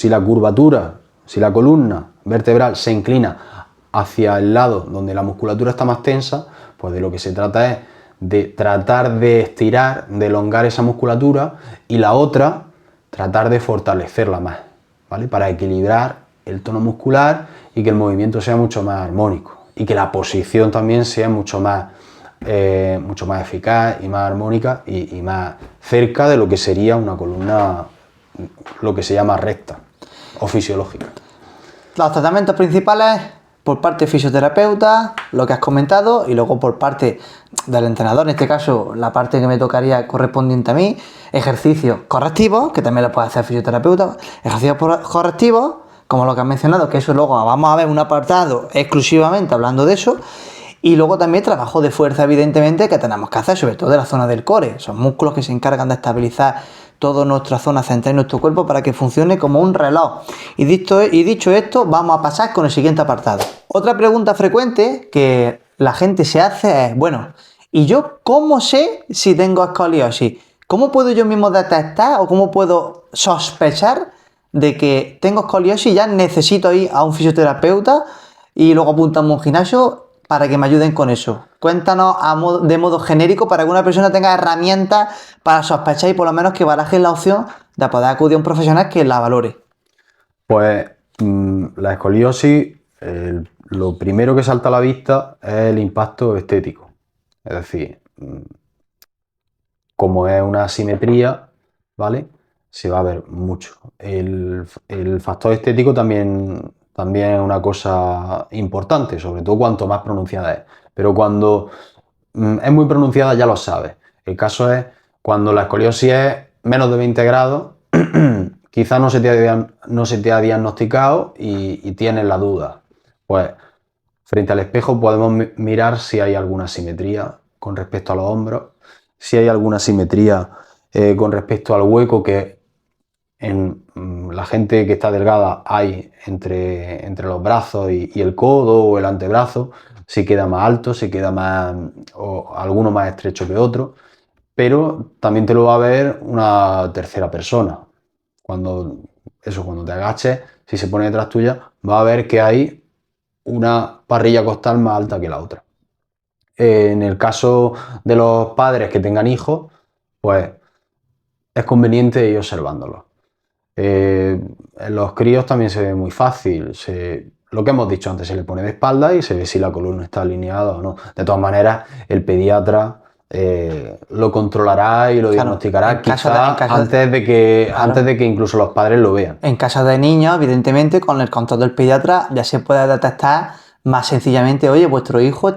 la curvatura, si la columna vertebral se inclina hacia el lado donde la musculatura está más tensa, pues de lo que se trata es de tratar de estirar, de elongar esa musculatura, y la otra, tratar de fortalecerla más, ¿vale? Para equilibrar el tono muscular y que el movimiento sea mucho más armónico y que la posición también sea mucho más eficaz y más armónica y más cerca de lo que sería una columna, lo que se llama recta o fisiológica. Los tratamientos principales por parte fisioterapeuta, lo que has comentado, y luego por parte del entrenador, en este caso la parte que me tocaría correspondiente a mí, ejercicios correctivos, que también lo puede hacer fisioterapeuta, ejercicios correctivos, como lo que has mencionado, que eso luego vamos a ver un apartado exclusivamente hablando de eso, y luego también trabajo de fuerza, evidentemente, que tenemos que hacer, sobre todo de la zona del core, son músculos que se encargan de estabilizar toda nuestra zona central de nuestro cuerpo para que funcione como un reloj. Y dicho esto, vamos a pasar con el siguiente apartado. Otra pregunta frecuente que la gente se hace es, bueno, ¿y yo cómo sé si tengo escoliosis? ¿Cómo puedo yo mismo detectar o cómo puedo sospechar de que tengo escoliosis y ya necesito ir a un fisioterapeuta y luego apuntarme a un gimnasio para que me ayuden con eso? Cuéntanos de modo genérico para que una persona tenga herramientas para sospechar y por lo menos que barajen la opción de poder acudir a un profesional que la valore. Pues la escoliosis, lo primero que salta a la vista es el impacto estético. Es decir, como es una asimetría, ¿vale? Se va a ver mucho. El factor estético también es una cosa importante, sobre todo cuanto más pronunciada es. Pero cuando es muy pronunciada ya lo sabes. El caso es cuando la escoliosis es menos de 20 grados, quizás no se te ha diagnosticado y tienes la duda. Pues frente al espejo podemos mirar si hay alguna simetría con respecto a los hombros, si hay alguna simetría con respecto al hueco que en la gente que está delgada hay entre los brazos y el codo o el antebrazo, si queda más alto, si queda más, o alguno más estrecho que otro, pero también te lo va a ver una tercera persona. Cuando te agaches, si se pone detrás tuya, va a ver que hay una parrilla costal más alta que la otra. En el caso de los padres que tengan hijos, pues es conveniente ir observándolos. En los críos también se ve muy fácil. Lo que hemos dicho antes, se le pone de espalda y se ve si la columna está alineada o no. De todas maneras, el pediatra lo controlará y lo diagnosticará quizás antes de que incluso los padres lo vean. En caso de niños, evidentemente, con el control del pediatra ya se puede detectar más sencillamente, oye, vuestro hijo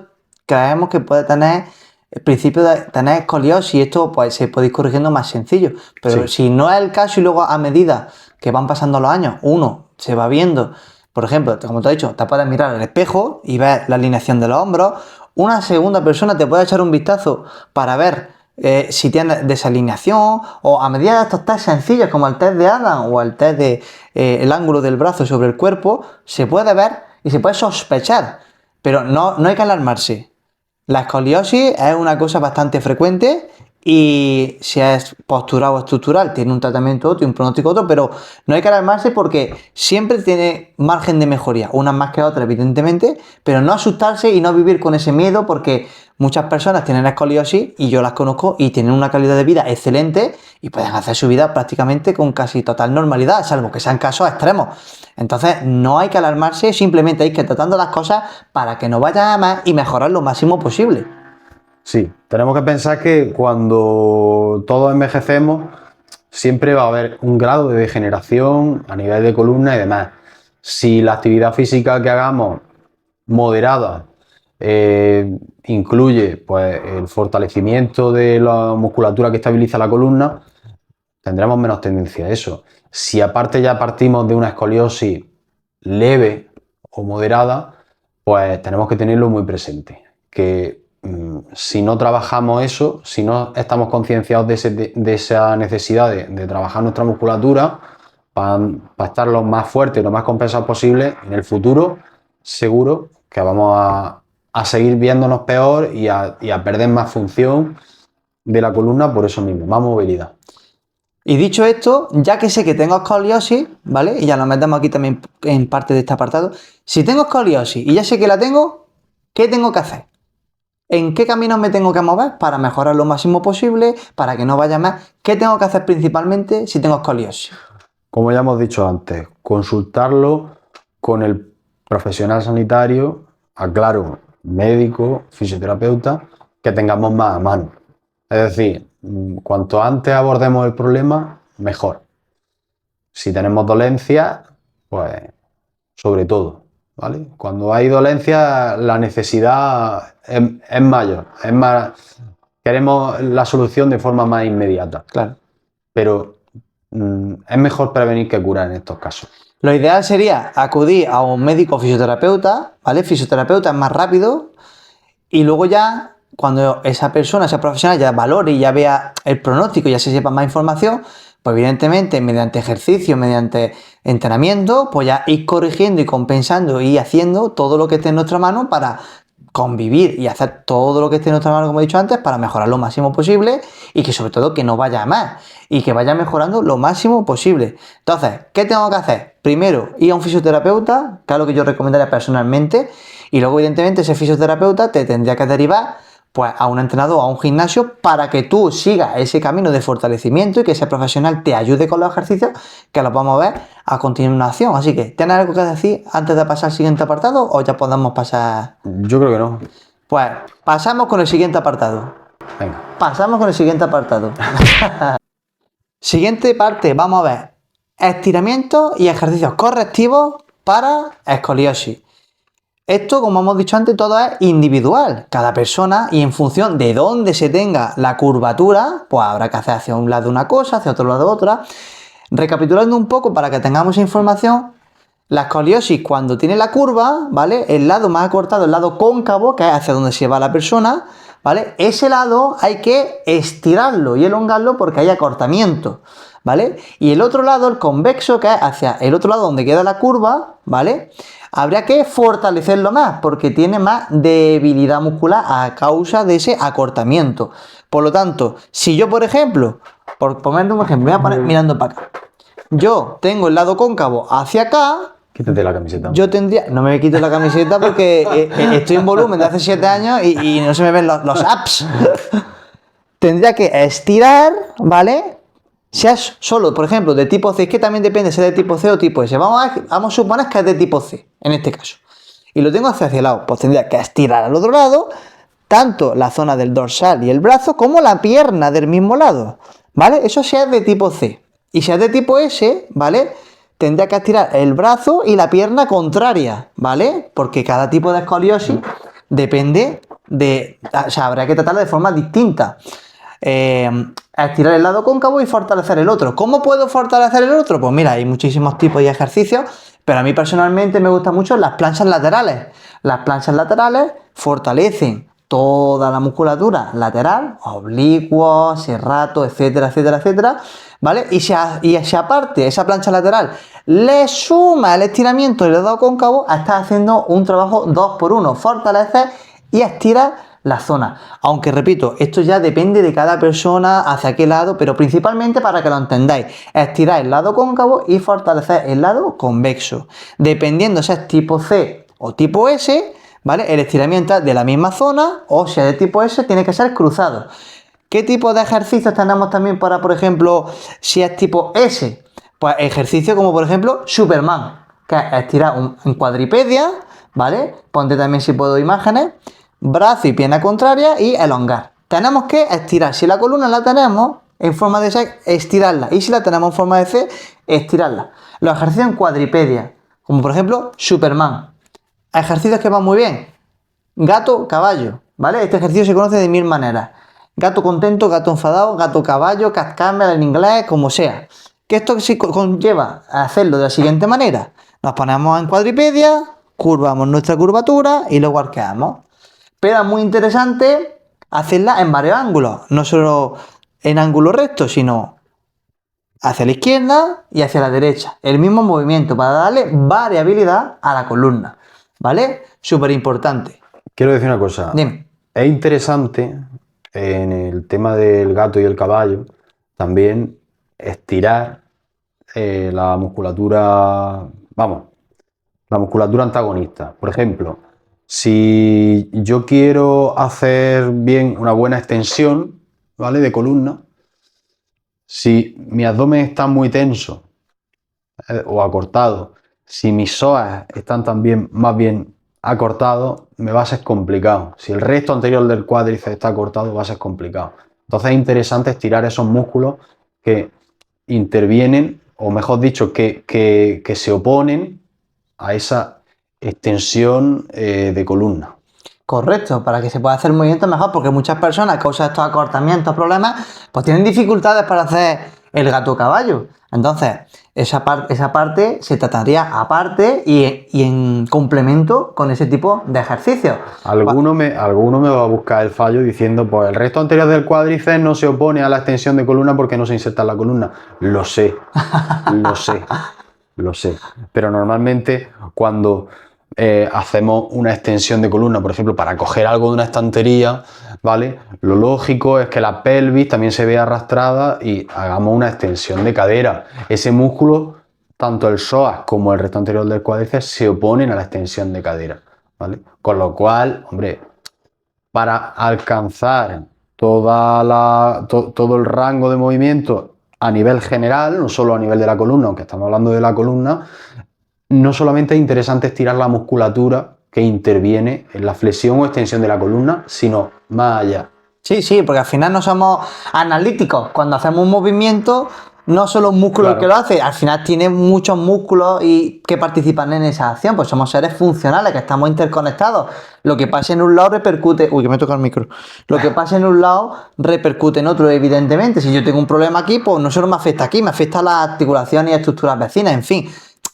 creemos que puede tener el principio de tener escoliosis y esto pues se puede ir corrigiendo más sencillo. Pero Sí. si no es el caso y luego a medida que van pasando los años, uno se va viendo, por ejemplo, como te he dicho, te puedes mirar al espejo y ver la alineación de los hombros. Una segunda persona te puede echar un vistazo para ver si tienes desalineación, o a medida de estos test sencillos como el test de Adam o el test de el ángulo del brazo sobre el cuerpo, se puede ver y se puede sospechar, pero no hay que alarmarse. La escoliosis es una cosa bastante frecuente y si es postural o estructural tiene un tratamiento otro y un pronóstico otro, pero no hay que alarmarse porque siempre tiene margen de mejoría, unas más que otras evidentemente, pero no asustarse y no vivir con ese miedo porque muchas personas tienen escoliosis y yo las conozco y tienen una calidad de vida excelente y pueden hacer su vida prácticamente con casi total normalidad, salvo que sean casos extremos. Entonces no hay que alarmarse, simplemente hay que ir tratando las cosas para que nos vayan a más y mejorar lo máximo posible. Sí, tenemos que pensar que cuando todos envejecemos siempre va a haber un grado de degeneración a nivel de columna y demás. Si la actividad física que hagamos moderada incluye pues, el fortalecimiento de la musculatura que estabiliza la columna, tendremos menos tendencia a eso. Si aparte ya partimos de una escoliosis leve o moderada, pues tenemos que tenerlo muy presente. Que si no trabajamos eso, si no estamos concienciados de esa necesidad de trabajar nuestra musculatura para estar lo más fuerte y lo más compensados posible, en el futuro seguro que vamos a seguir viéndonos peor y a perder más función de la columna por eso mismo, más movilidad. Y dicho esto, ya que sé que tengo escoliosis, ¿vale? Y ya nos metemos aquí también en parte de este apartado. Si tengo escoliosis y ya sé que la tengo, ¿qué tengo que hacer? ¿En qué caminos me tengo que mover para mejorar lo máximo posible, para que no vaya más? ¿Qué tengo que hacer principalmente si tengo escoliosis? Como ya hemos dicho antes, consultarlo con el profesional sanitario, aclaro, médico, fisioterapeuta, que tengamos más a mano. Es decir, cuanto antes abordemos el problema, mejor. Si tenemos dolencia, pues sobre todo, ¿vale? Cuando hay dolencia, la necesidad es mayor, es más, queremos la solución de forma más inmediata. Claro. Pero es mejor prevenir que curar en estos casos. Lo ideal sería acudir a un médico fisioterapeuta, ¿vale? Fisioterapeuta es más rápido y luego ya cuando esa persona, esa profesional ya valore y ya vea el pronóstico y ya se sepa más información, pues evidentemente mediante ejercicio, mediante entrenamiento, pues ya ir corrigiendo y compensando y haciendo todo lo que esté en nuestra mano para convivir y hacer todo lo que esté en nuestra mano, como he dicho antes, para mejorar lo máximo posible y que sobre todo que no vaya a más y que vaya mejorando lo máximo posible. Entonces, ¿qué tengo que hacer? Primero, ir a un fisioterapeuta, que es lo que yo recomendaría personalmente, y luego evidentemente ese fisioterapeuta te tendría que derivar pues a un entrenador o a un gimnasio para que tú sigas ese camino de fortalecimiento y que ese profesional te ayude con los ejercicios que los vamos a ver a continuación. Así que, ¿tienes algo que decir antes de pasar al siguiente apartado o ya podemos pasar? Yo creo que no. Pues pasamos con el siguiente apartado. Venga. Pasamos con el siguiente apartado. Siguiente parte, vamos a ver estiramientos y ejercicios correctivos para escoliosis. Esto, como hemos dicho antes, todo es individual, cada persona, y en función de dónde se tenga la curvatura, pues habrá que hacer hacia un lado una cosa, hacia otro lado otra. Recapitulando un poco para que tengamos información, la escoliosis cuando tiene la curva, ¿vale? El lado más acortado, el lado cóncavo, que es hacia donde se va la persona, ¿vale? Ese lado hay que estirarlo y elongarlo porque hay acortamiento, ¿vale? Y el otro lado, el convexo, que es hacia el otro lado donde queda la curva, ¿vale? Habría que fortalecerlo más porque tiene más debilidad muscular a causa de ese acortamiento. Por lo tanto, si yo, por ejemplo, por ponerle un ejemplo, me voy a poner mirando para acá. Yo tengo el lado cóncavo hacia acá. Quítate la camiseta. Yo tendría. No me quito la camiseta porque estoy en volumen de hace 7 años y no se me ven los abs. Tendría que estirar, ¿vale? Si es solo, por ejemplo, de tipo C, es que también depende si es de tipo C o tipo S. Vamos a suponer que es de tipo C, en este caso. Y lo tengo hacia el lado. Pues tendría que estirar al otro lado, tanto la zona del dorsal y el brazo, como la pierna del mismo lado. ¿Vale? Eso si es de tipo C. Y si es de tipo S, ¿vale? Tendría que estirar el brazo y la pierna contraria, ¿vale? Porque cada tipo de escoliosis depende de... O sea, habrá que tratarla de forma distinta. Estirar el lado cóncavo y fortalecer el otro. ¿Cómo puedo fortalecer el otro? Pues mira, hay muchísimos tipos de ejercicios, pero a mí personalmente me gustan mucho las planchas laterales. Las planchas laterales fortalecen toda la musculatura lateral, oblicuo, serrato, etcétera, etcétera, etcétera, ¿vale? Y si aparte esa plancha lateral le suma el estiramiento del lado cóncavo, estás haciendo un trabajo 2x1, fortalecer y estirar la zona. Aunque repito, esto ya depende de cada persona hacia qué lado, pero principalmente para que lo entendáis, estirar el lado cóncavo y fortalecer el lado convexo. Dependiendo si es tipo C o tipo S, ¿vale? El estiramiento es de la misma zona, o si es de tipo S, tiene que ser cruzado. ¿Qué tipo de ejercicios tenemos también para, por ejemplo, si es tipo S? Pues ejercicios como, por ejemplo, Superman, que es estirar en cuadripedia, ¿vale? Ponte también, si puedo, imágenes, brazo y pierna contraria y elongar. Tenemos que estirar. Si la columna la tenemos en forma de C, estirarla. Y si la tenemos en forma de C, estirarla. Los ejercicios en cuadripedia, como por ejemplo Superman. Ejercicios que van muy bien. Gato, caballo, ¿vale? Este ejercicio se conoce de 1000 maneras. Gato contento, gato enfadado, gato caballo, cat camel en inglés, como sea. Que esto sí conlleva a hacerlo de la siguiente manera. Nos ponemos en cuadripedia, curvamos nuestra curvatura y luego arqueamos. Pero es muy interesante hacerla en varios ángulos, no solo en ángulo recto, sino hacia la izquierda y hacia la derecha. El mismo movimiento para darle variabilidad a la columna, ¿vale? Súper importante. Quiero decir una cosa. Dime. Es interesante en el tema del gato y el caballo también estirar la musculatura, vamos, la musculatura antagonista. Por ejemplo, si yo quiero hacer bien una buena extensión, ¿vale? De columna, si mi abdomen está muy tenso o acortado, si mis psoas están también más bien acortados, me va a ser complicado. Si el resto anterior del cuádriceps está acortado, va a ser complicado. Entonces es interesante estirar esos músculos que intervienen, o mejor dicho, que se oponen a esa extensión de columna. Correcto, para que se pueda hacer movimiento mejor, porque muchas personas a causa de estos acortamientos, problemas, pues tienen dificultades para hacer el gato caballo. Entonces, esa parte se trataría aparte y en complemento con ese tipo de ejercicios. Alguno me va a buscar el fallo diciendo, pues el resto anterior del cuádriceps no se opone a la extensión de columna porque no se inserta en la columna. Lo sé, lo sé. Pero normalmente cuando hacemos una extensión de columna, por ejemplo, para coger algo de una estantería, ¿vale? Lo lógico es que la pelvis también se vea arrastrada y hagamos una extensión de cadera. Ese músculo, tanto el psoas como el resto anterior del cuádriceps, se oponen a la extensión de cadera, ¿vale? Con lo cual, hombre, para alcanzar todo el rango de movimiento a nivel general, no solo a nivel de la columna, aunque estamos hablando de la columna, no solamente es interesante estirar la musculatura que interviene en la flexión o extensión de la columna, sino más allá. Sí, porque al final no somos analíticos. Cuando hacemos un movimiento, no solo un músculo el que lo hace, al final tiene muchos músculos y que participan en esa acción, pues somos seres funcionales, que estamos interconectados. Lo que pasa en un lado repercute... Uy, que me toca el micro. Lo que pasa en un lado repercute en otro, evidentemente. Si yo tengo un problema aquí, pues no solo me afecta aquí, me afecta a las articulaciones y estructuras vecinas, en fin.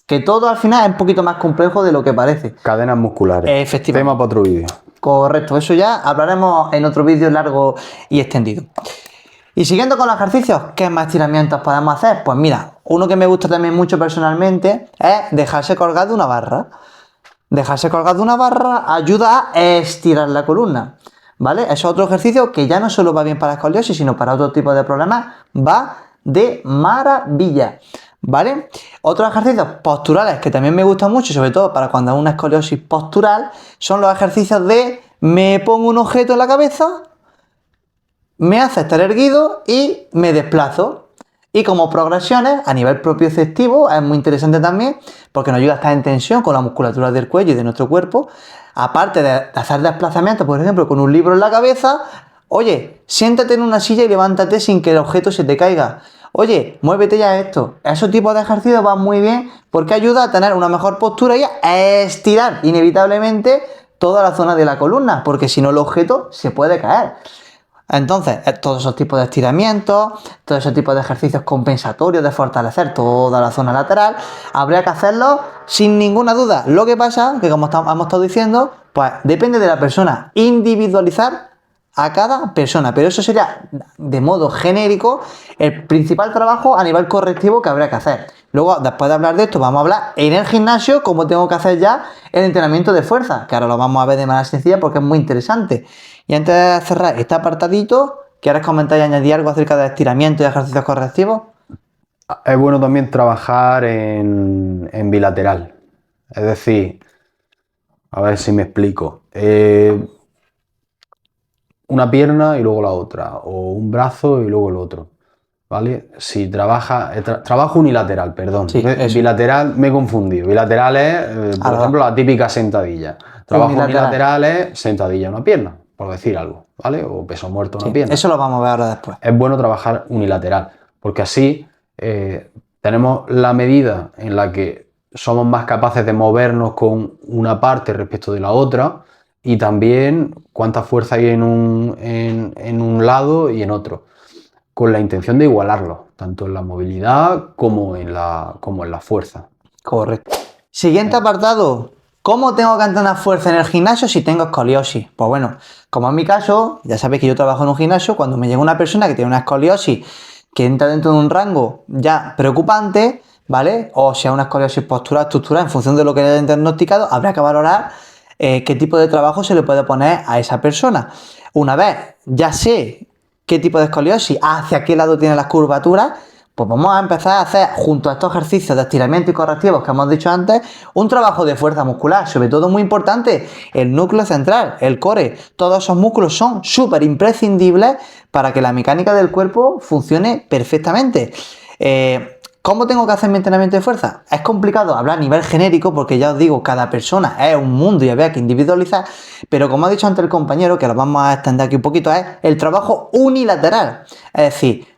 Que todo al final es un poquito más complejo de lo que parece. Cadenas musculares. Efectivamente. Tema para otro vídeo. Correcto, eso ya hablaremos en otro vídeo largo y extendido. Y siguiendo con los ejercicios, ¿qué más estiramientos podemos hacer? Pues mira, uno que me gusta también mucho personalmente es dejarse colgado de una barra. Dejarse colgado de una barra ayuda a estirar la columna, ¿vale? Eso es otro ejercicio que ya no solo va bien para la escoliosis, sino para otro tipo de problemas, va de maravilla, ¿vale? Otros ejercicios posturales que también me gustan mucho, sobre todo para cuando hay una escoliosis postural, son los ejercicios de me pongo un objeto en la cabeza, me hace estar erguido y me desplazo. Y como progresiones a nivel propioceptivo es muy interesante también porque nos ayuda a estar en tensión con la musculatura del cuello y de nuestro cuerpo. Aparte de hacer desplazamientos, por ejemplo, con un libro en la cabeza, oye, siéntate en una silla y levántate sin que el objeto se te caiga. Oye, muévete ya esto. Esos tipos de ejercicios van muy bien porque ayuda a tener una mejor postura y a estirar inevitablemente toda la zona de la columna, porque si no el objeto se puede caer. Entonces, todos esos tipos de estiramientos, todos esos tipos de ejercicios compensatorios de fortalecer toda la zona lateral, habría que hacerlo sin ninguna duda. Lo que pasa, que como hemos estado diciendo, pues depende de la persona, individualizar a cada persona, pero eso sería de modo genérico el principal trabajo a nivel correctivo que habría que hacer. Luego, después de hablar de esto, vamos a hablar en el gimnasio cómo tengo que hacer ya el entrenamiento de fuerza, que ahora lo vamos a ver de manera sencilla porque es muy interesante. Y antes de cerrar este apartadito, ¿quieres comentar y añadir algo acerca de estiramiento y ejercicios correctivos? Es bueno también trabajar en bilateral. Es decir, a ver si me explico. Una pierna y luego la otra, o un brazo y luego el otro, ¿vale? Si trabajo unilateral, perdón. Sí, eso. Bilateral me he confundido. Bilateral es, por ejemplo, la típica sentadilla. Trabajo unilateral es sentadilla una pierna, por decir algo, ¿vale? O peso muerto una pierna. Eso lo vamos a ver ahora después. Es bueno trabajar unilateral, porque así tenemos la medida en la que somos más capaces de movernos con una parte respecto de la otra y también cuánta fuerza hay en un lado y en otro, con la intención de igualarlo, tanto en la movilidad como en la fuerza. Correcto. Siguiente apartado, ¿Cómo tengo que entrenar fuerza en el gimnasio si tengo escoliosis? Pues bueno, como en mi caso, ya sabéis que yo trabajo en un gimnasio, cuando me llega una persona que tiene una escoliosis que entra dentro de un rango ya preocupante, ¿vale? O sea, una escoliosis postural, estructural, en función de lo que le hayan diagnosticado, habrá que valorar qué tipo de trabajo se le puede poner a esa persona. Una vez ya sé qué tipo de escoliosis, hacia qué lado tiene las curvaturas, pues vamos a empezar a hacer, junto a estos ejercicios de estiramiento y correctivos que hemos dicho antes, un trabajo de fuerza muscular, sobre todo muy importante, el núcleo central, el core. Todos esos músculos son súper imprescindibles para que la mecánica del cuerpo funcione perfectamente. ¿Cómo tengo que hacer mi entrenamiento de fuerza? Es complicado hablar a nivel genérico porque ya os digo, cada persona es un mundo y había que individualizar, pero como ha dicho antes el compañero, que lo vamos a extender aquí un poquito, es el trabajo unilateral. Es decir,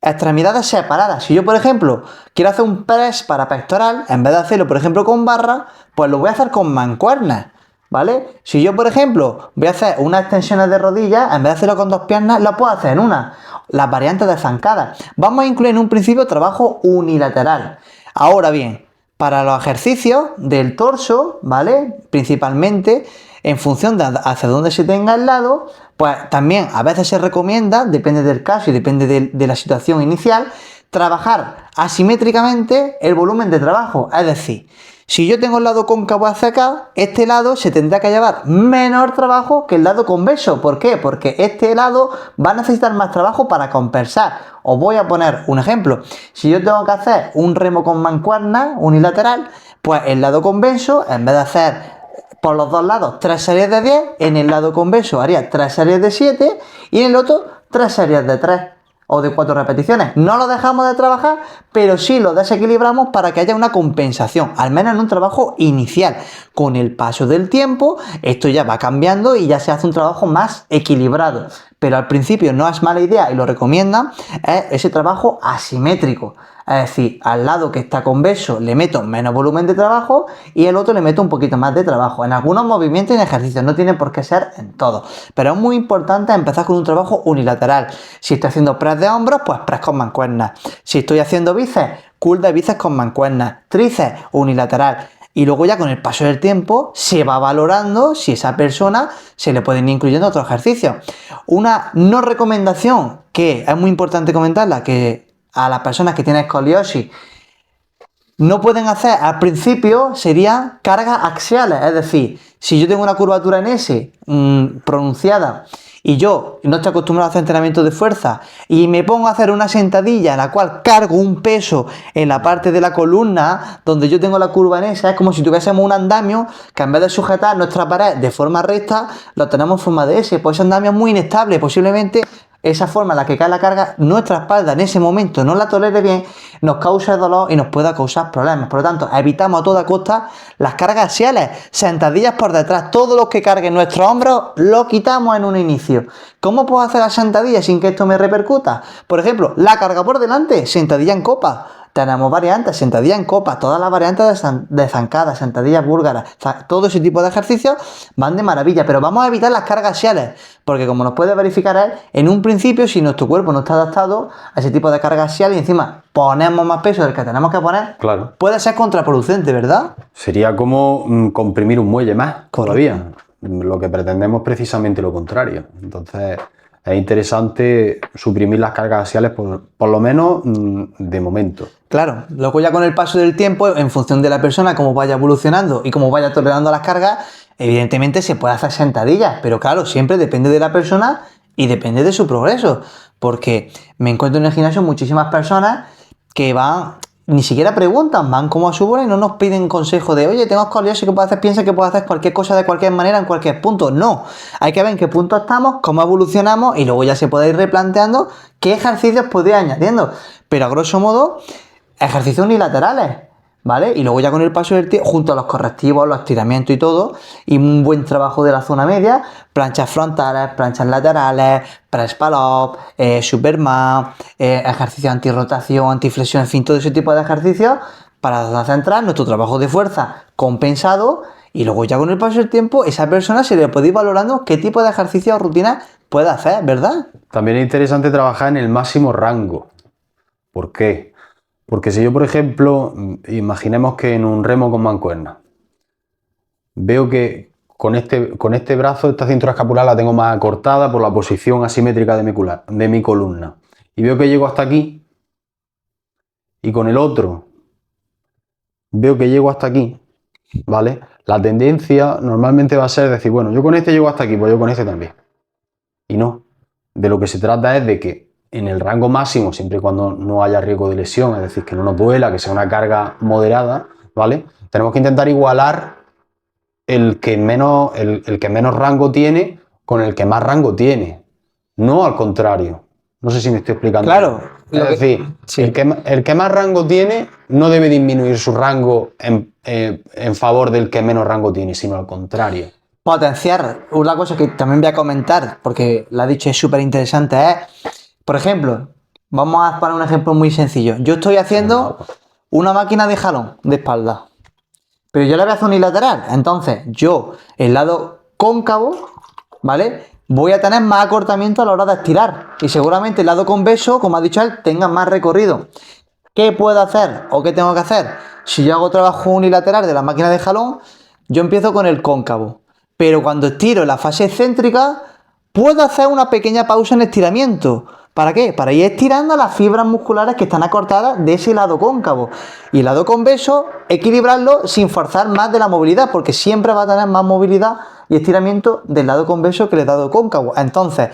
extremidades separadas. Si yo, por ejemplo, quiero hacer un press para pectoral, en vez de hacerlo, por ejemplo, con barra, pues lo voy a hacer con mancuernas, ¿vale? Si yo, por ejemplo, voy a hacer unas extensiones de rodillas, en vez de hacerlo con dos piernas, lo puedo hacer en una. Las variantes de zancada. Vamos a incluir en un principio trabajo unilateral. Ahora bien, para los ejercicios del torso, ¿vale? Principalmente, en función de hacia dónde se tenga el lado, pues también a veces se recomienda, depende del caso y depende de la situación inicial, trabajar asimétricamente el volumen de trabajo. Es decir, si yo tengo el lado cóncavo hacia acá, este lado se tendrá que llevar menor trabajo que el lado convexo. ¿Por qué? Porque este lado va a necesitar más trabajo para compensar. Os voy a poner un ejemplo. Si yo tengo que hacer un remo con mancuerna unilateral, pues el lado convexo, en vez de hacer por los dos lados 3 series de 10, en el lado convexo haría 3 series de 7 y en el otro 3 series de 3 o de 4 repeticiones. No lo dejamos de trabajar, pero sí lo desequilibramos para que haya una compensación, al menos en un trabajo inicial. Con el paso del tiempo, esto ya va cambiando y ya se hace un trabajo más equilibrado. Pero al principio no es mala idea y lo recomiendan, es ese trabajo asimétrico. Es decir, al lado que está convexo le meto menos volumen de trabajo y el otro le meto un poquito más de trabajo. En algunos movimientos y en ejercicios, no tiene por qué ser en todo. Pero es muy importante empezar con un trabajo unilateral. Si estoy haciendo press de hombros, pues press con mancuernas. Si estoy haciendo bíceps, curl de bíceps con mancuernas. Tríceps, unilateral. Y luego ya con el paso del tiempo se va valorando si esa persona se le pueden ir incluyendo otros ejercicios. Una no recomendación que es muy importante comentarla, que a las personas que tienen escoliosis no pueden hacer al principio, serían cargas axiales. Es decir, si yo tengo una curvatura en S pronunciada y yo no estoy acostumbrado a hacer entrenamiento de fuerza y me pongo a hacer una sentadilla en la cual cargo un peso en la parte de la columna donde yo tengo la curva en S, es como si tuviésemos un andamio que en vez de sujetar nuestra pared de forma recta, lo tenemos en forma de S. Pues ese andamio es muy inestable, posiblemente esa forma en la que cae la carga, nuestra espalda en ese momento no la tolere bien, nos causa dolor y nos pueda causar problemas. Por lo tanto, evitamos a toda costa las cargas axiales, sentadillas por detrás. Todo lo que cargue nuestros hombros lo quitamos en un inicio. ¿Cómo puedo hacer la sentadilla sin que esto me repercuta? Por ejemplo, la carga por delante, sentadilla en copa. Tenemos variantes, sentadilla en copa, todas las variantes de zancada, sentadillas búlgaras, todo ese tipo de ejercicios van de maravilla, pero vamos a evitar las cargas axiales, porque como nos puede verificar él, en un principio, si nuestro cuerpo no está adaptado a ese tipo de carga axial y encima ponemos más peso del que tenemos que poner, Claro. puede ser contraproducente, ¿verdad? Sería como comprimir un muelle más, Correcto. todavía. Lo que pretendemos es precisamente lo contrario. Entonces, es interesante suprimir las cargas axiales por lo menos de momento. Claro, luego ya con el paso del tiempo, en función de la persona, cómo vaya evolucionando y cómo vaya tolerando las cargas, evidentemente se puede hacer sentadillas, pero claro, siempre depende de la persona y depende de su progreso, porque me encuentro en el gimnasio muchísimas personas que van, ni siquiera preguntan, van como a su bola y no nos piden consejo de, oye, tengo escoliosis, ¿qué puedo hacer? Piensa que puedo hacer cualquier cosa de cualquier manera en cualquier punto. No, hay que ver en qué punto estamos, cómo evolucionamos y luego ya se puede ir replanteando qué ejercicios podría ir añadiendo. Pero a grosso modo, ejercicios unilaterales, ¿vale? Y luego ya con el paso del tiempo, junto a los correctivos, los estiramientos y todo, y un buen trabajo de la zona media, planchas frontales, planchas laterales, press pull-up, Superman, ejercicios antirrotación, antiflexión, en fin, todo ese tipo de ejercicios para centrar nuestro trabajo de fuerza compensado, y luego ya con el paso del tiempo, esa persona se le puede ir valorando qué tipo de ejercicios o rutinas puede hacer, ¿verdad? También es interesante trabajar en el máximo rango. ¿Por qué? Porque si yo, por ejemplo, imaginemos que en un remo con mancuerna, veo que con este brazo, esta cintura escapular la tengo más acortada por la posición asimétrica de mi columna. Y veo que llego hasta aquí. Y con el otro veo que llego hasta aquí, ¿vale? La tendencia normalmente va a ser decir, bueno, yo con este llego hasta aquí, pues yo con este también. Y no. De lo que se trata es de que en el rango máximo, siempre y cuando no haya riesgo de lesión, es decir, que no nos duela, que sea una carga moderada, ¿vale? Tenemos que intentar igualar el que menos rango tiene con el que más rango tiene. No al contrario. No sé si me estoy explicando. Claro. Es decir, sí. el que más rango tiene no debe disminuir su rango en favor del que menos rango tiene, sino al contrario. Potenciar, una cosa que también voy a comentar, porque la ha dicho, es súper interesante, es, por ejemplo, vamos a poner un ejemplo muy sencillo. Yo estoy haciendo una máquina de jalón de espalda, pero yo la voy a hacer unilateral. Entonces, yo, el lado cóncavo, ¿vale? Voy a tener más acortamiento a la hora de estirar. Y seguramente el lado convexo, como ha dicho él, tenga más recorrido. ¿Qué puedo hacer o qué tengo que hacer? Si yo hago trabajo unilateral de la máquina de jalón, yo empiezo con el cóncavo. Pero cuando estiro en la fase excéntrica, puedo hacer una pequeña pausa en estiramiento. ¿Para qué? Para ir estirando las fibras musculares que están acortadas de ese lado cóncavo. Y el lado convexo, equilibrarlo sin forzar más de la movilidad, porque siempre va a tener más movilidad y estiramiento del lado convexo que del lado cóncavo. Entonces,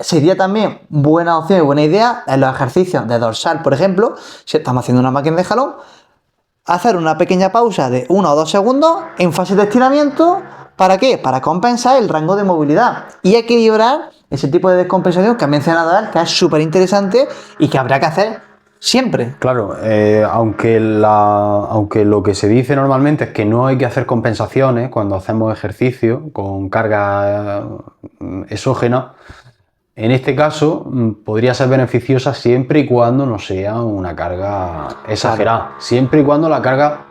sería también buena opción y buena idea en los ejercicios de dorsal, por ejemplo, si estamos haciendo una máquina de jalón, hacer una pequeña pausa de 1 o 2 segundos en fase de estiramiento. ¿Para qué? Para compensar el rango de movilidad y equilibrar ese tipo de descompensación que ha mencionado él, que es súper interesante y que habrá que hacer siempre. Claro, aunque lo que se dice normalmente es que no hay que hacer compensaciones cuando hacemos ejercicio con carga exógena, en este caso podría ser beneficiosa siempre y cuando no sea una carga exagerada. Claro. Siempre y cuando la carga,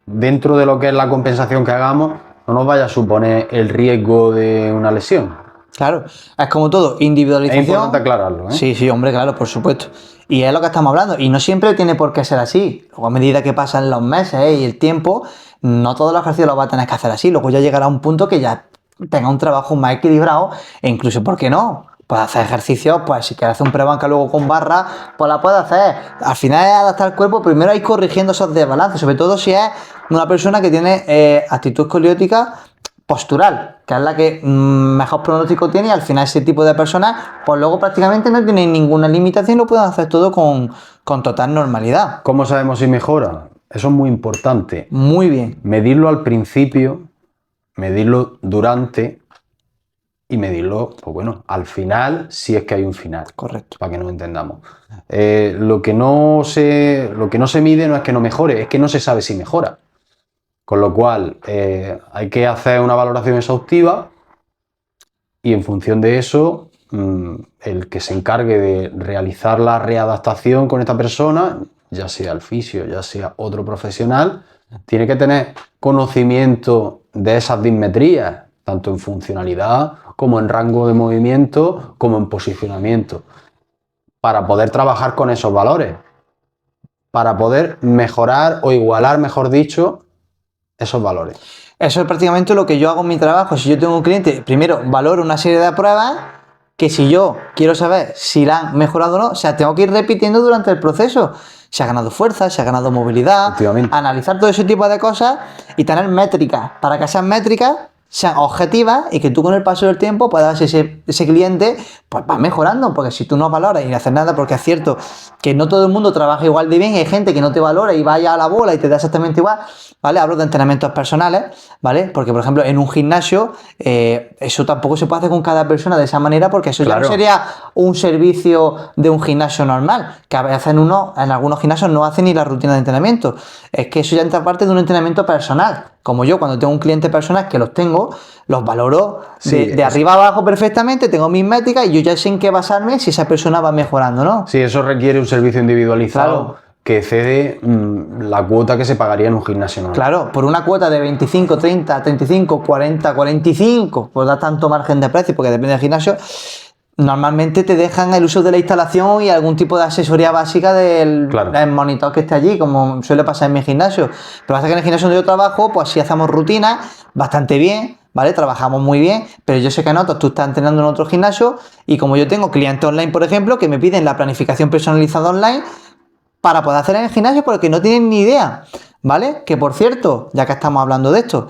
dentro de lo que es la compensación que hagamos, no nos vaya a suponer el riesgo de una lesión. Claro, es como todo, individualización. Es importante aclararlo, ¿eh? Sí, hombre, claro, por supuesto. Y es lo que estamos hablando. Y no siempre tiene por qué ser así. Luego, a medida que pasan los meses y el tiempo, no todos los ejercicios los va a tener que hacer así. Luego ya llegará un punto que ya tenga un trabajo más equilibrado e incluso, ¿por qué no? Puedes hacer ejercicios, pues si quieres hacer un prebanca luego con barra, pues la puedes hacer. Al final es adaptar el cuerpo, primero ir corrigiendo esos desbalances, sobre todo si es una persona que tiene actitud escoliótica postural, que es la que mejor pronóstico tiene, y al final ese tipo de personas, pues luego prácticamente no tienen ninguna limitación, lo pueden hacer todo con total normalidad. ¿Cómo sabemos si mejora? Eso es muy importante. Muy bien. Medirlo al principio, medirlo durante y medirlo, pues bueno, al final, si es que hay un final. Correcto. Para que nos entendamos. Lo que no se mide no es que no mejore, es que no se sabe si mejora. Con lo cual, hay que hacer una valoración exhaustiva y en función de eso, el que se encargue de realizar la readaptación con esta persona, ya sea el fisio, ya sea otro profesional, tiene que tener conocimiento de esas dismetrías, tanto en funcionalidad como en rango de movimiento, como en posicionamiento, para poder trabajar con esos valores, para poder mejorar o igualar, mejor dicho, esos valores. Eso es prácticamente lo que yo hago en mi trabajo. Si yo tengo un cliente, primero valoro una serie de pruebas que si yo quiero saber si la han mejorado o no, o sea, tengo que ir repitiendo durante el proceso. Si ha ganado fuerza, si ha ganado movilidad, analizar todo ese tipo de cosas y tener métricas, para que esas métricas sean objetivas y que tú con el paso del tiempo puedas ver si ese cliente pues va mejorando, porque si tú no valoras y no haces nada, porque es cierto que no todo el mundo trabaja igual de bien, hay gente que no te valora y vaya a la bola y te da exactamente igual, ¿vale? Hablo de entrenamientos personales, ¿vale? Porque, por ejemplo, en un gimnasio, eso tampoco se puede hacer con cada persona de esa manera, porque eso ya no sería un servicio de un gimnasio normal, que a veces en algunos gimnasios no hacen ni la rutina de entrenamiento. Es que eso ya entra parte de un entrenamiento personal. Como yo, cuando tengo un cliente personal, que los tengo, los valoro de arriba a abajo perfectamente, tengo mis métricas y yo ya sé en qué basarme si esa persona va mejorando, ¿no? Sí, eso requiere un servicio individualizado. Claro. Que excede la cuota que se pagaría en un gimnasio normal. Claro, por una cuota de 25, 30, 35, 40, 45, pues da tanto margen de precio, porque depende del gimnasio, normalmente te dejan el uso de la instalación y algún tipo de asesoría básica del monitor que esté allí, como suele pasar en mi gimnasio. Pero pasa que en el gimnasio donde yo trabajo, pues sí hacemos rutinas bastante bien, ¿vale? Trabajamos muy bien, pero yo sé que en otros tú estás entrenando en otro gimnasio y como yo tengo clientes online, por ejemplo, que me piden la planificación personalizada online para poder hacer en el gimnasio porque no tienen ni idea, ¿vale? Que por cierto, ya que estamos hablando de esto,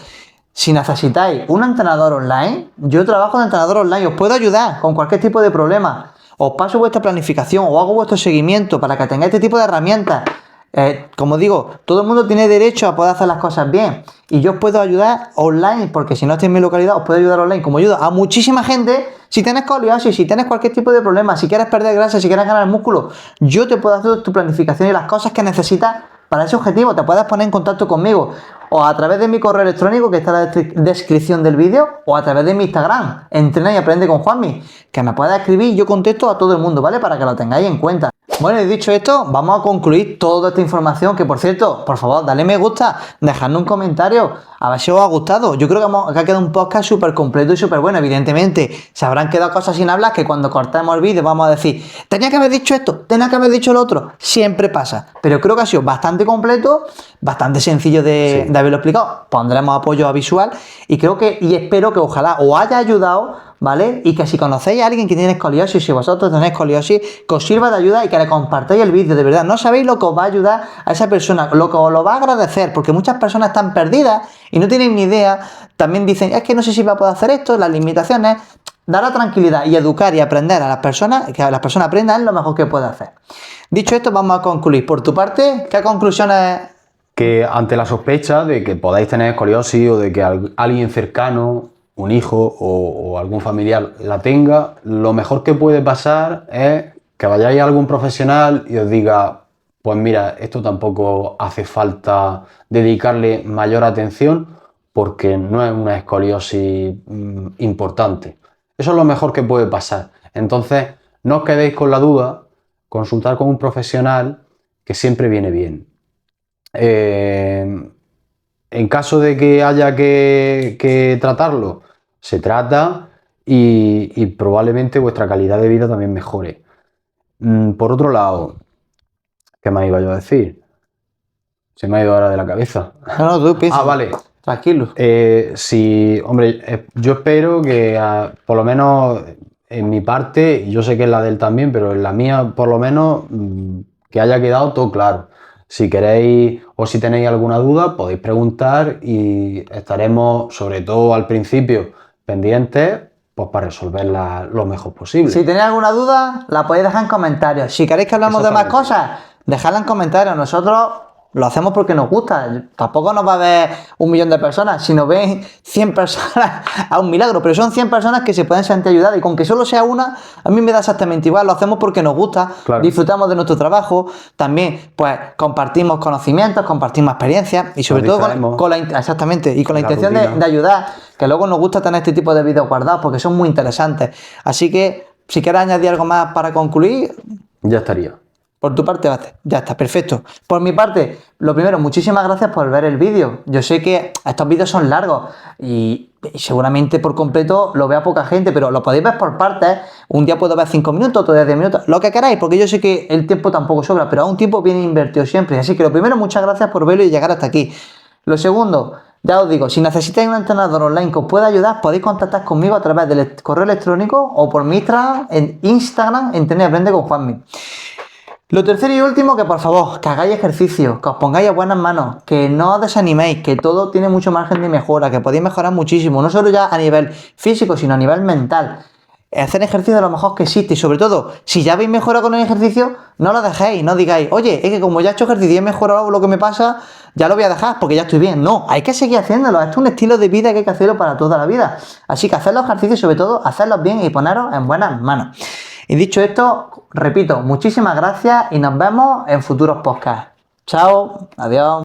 si necesitáis un entrenador online, yo trabajo de entrenador online, os puedo ayudar con cualquier tipo de problema. Os paso vuestra planificación o hago vuestro seguimiento para que tengáis este tipo de herramientas. Como digo, todo el mundo tiene derecho a poder hacer las cosas bien y yo os puedo ayudar online, porque si no estáis en mi localidad os puedo ayudar online, como ayudo a muchísima gente. Si tienes escoliosis, si tienes cualquier tipo de problema, si quieres perder grasa, si quieres ganar músculo, yo te puedo hacer tu planificación y las cosas que necesitas para ese objetivo. Te puedes poner en contacto conmigo o a través de mi correo electrónico que está en la descripción del vídeo o a través de mi Instagram, Entrena y Aprende con Juanmi, que me puedes escribir y yo contesto a todo el mundo, ¿vale? Para que lo tengáis en cuenta. Bueno, y dicho esto, vamos a concluir toda esta información, que por cierto, por favor, dale me gusta, dejadme un comentario, a ver si os ha gustado. Yo creo que ha quedado un podcast súper completo y súper bueno. Evidentemente, se habrán quedado cosas sin hablar que cuando cortemos el vídeo vamos a decir, tenía que haber dicho esto, tenía que haber dicho lo otro. Siempre pasa. Pero creo que ha sido bastante completo, bastante sencillo de haberlo explicado. Pondremos apoyo a visual y creo que, y espero que ojalá os haya ayudado, ¿vale? Y que si conocéis a alguien que tiene escoliosis, si vosotros tenéis escoliosis, que os sirva de ayuda y que le compartáis el vídeo, de verdad. No sabéis lo que os va a ayudar a esa persona, lo que os lo va a agradecer, porque muchas personas están perdidas y no tienen ni idea. También dicen, es que no sé si va a poder hacer esto, las limitaciones. Dar la tranquilidad y educar y aprender a las personas, que las personas aprendan es lo mejor que puede hacer. Dicho esto, vamos a concluir. Por tu parte, ¿qué conclusiones? Que ante la sospecha de que podáis tener escoliosis o de que alguien cercano, un hijo o algún familiar la tenga, lo mejor que puede pasar es que vayáis a algún profesional y os diga, pues mira, esto tampoco hace falta dedicarle mayor atención porque no es una escoliosis importante. Eso es lo mejor que puede pasar. Entonces, no os quedéis con la duda, consultar con un profesional que siempre viene bien. En caso de que haya que tratarlo, se trata y probablemente vuestra calidad de vida también mejore. Por otro lado, ¿qué más iba yo a decir? Se me ha ido ahora de la cabeza. No, tú piensas. Vale. Tranquilo. Sí, hombre, yo espero que por lo menos en mi parte, y yo sé que es la de él también, pero en la mía por lo menos que haya quedado todo claro. Si queréis o si tenéis alguna duda, podéis preguntar y estaremos, sobre todo al principio, pendientes pues para resolverla lo mejor posible. Si tenéis alguna duda, la podéis dejar en comentarios. Si queréis que hablemos de más cosas, dejadla en comentarios. Nosotros lo hacemos porque nos gusta. Tampoco nos va a ver 1 millón de personas. Si nos ven 100 personas, a un milagro. Pero son 100 personas que se pueden sentir ayudadas. Y con que solo sea una, a mí me da exactamente igual. Lo hacemos porque nos gusta. Claro. Disfrutamos de nuestro trabajo. También, pues, compartimos conocimientos, compartimos experiencias. Y sobre todo con la exactamente. Y con la intención de ayudar. Que luego nos gusta tener este tipo de vídeos guardados porque son muy interesantes. Así que, si quieres añadir algo más para concluir, ya estaría. Por tu parte, ya está, perfecto. Por mi parte, lo primero, muchísimas gracias por ver el vídeo. Yo sé que estos vídeos son largos y seguramente por completo lo vea poca gente, pero lo podéis ver por partes. Un día puedo ver 5 minutos, otro día 10 minutos, lo que queráis, porque yo sé que el tiempo tampoco sobra, pero a un tiempo bien invertido siempre. Así que lo primero, muchas gracias por verlo y llegar hasta aquí. Lo segundo, ya os digo, si necesitáis un entrenador online que os pueda ayudar, podéis contactar conmigo a través del correo electrónico o por mi Instagram, Entrena y Aprende con Juanmi. Lo tercero y último, que por favor, que hagáis ejercicio, que os pongáis a buenas manos, que no os desaniméis, que todo tiene mucho margen de mejora, que podéis mejorar muchísimo, no solo ya a nivel físico, sino a nivel mental. Hacer ejercicio es lo mejor que existe y sobre todo, si ya habéis mejorado con el ejercicio, no lo dejéis, no digáis, oye, es que como ya he hecho ejercicio y he mejorado lo que me pasa, ya lo voy a dejar porque ya estoy bien. No, hay que seguir haciéndolo, esto es un estilo de vida que hay que hacerlo para toda la vida. Así que hacer los ejercicios, sobre todo, hacerlos bien y poneros en buenas manos. Y dicho esto, repito, muchísimas gracias y nos vemos en futuros podcasts. Chao, adiós.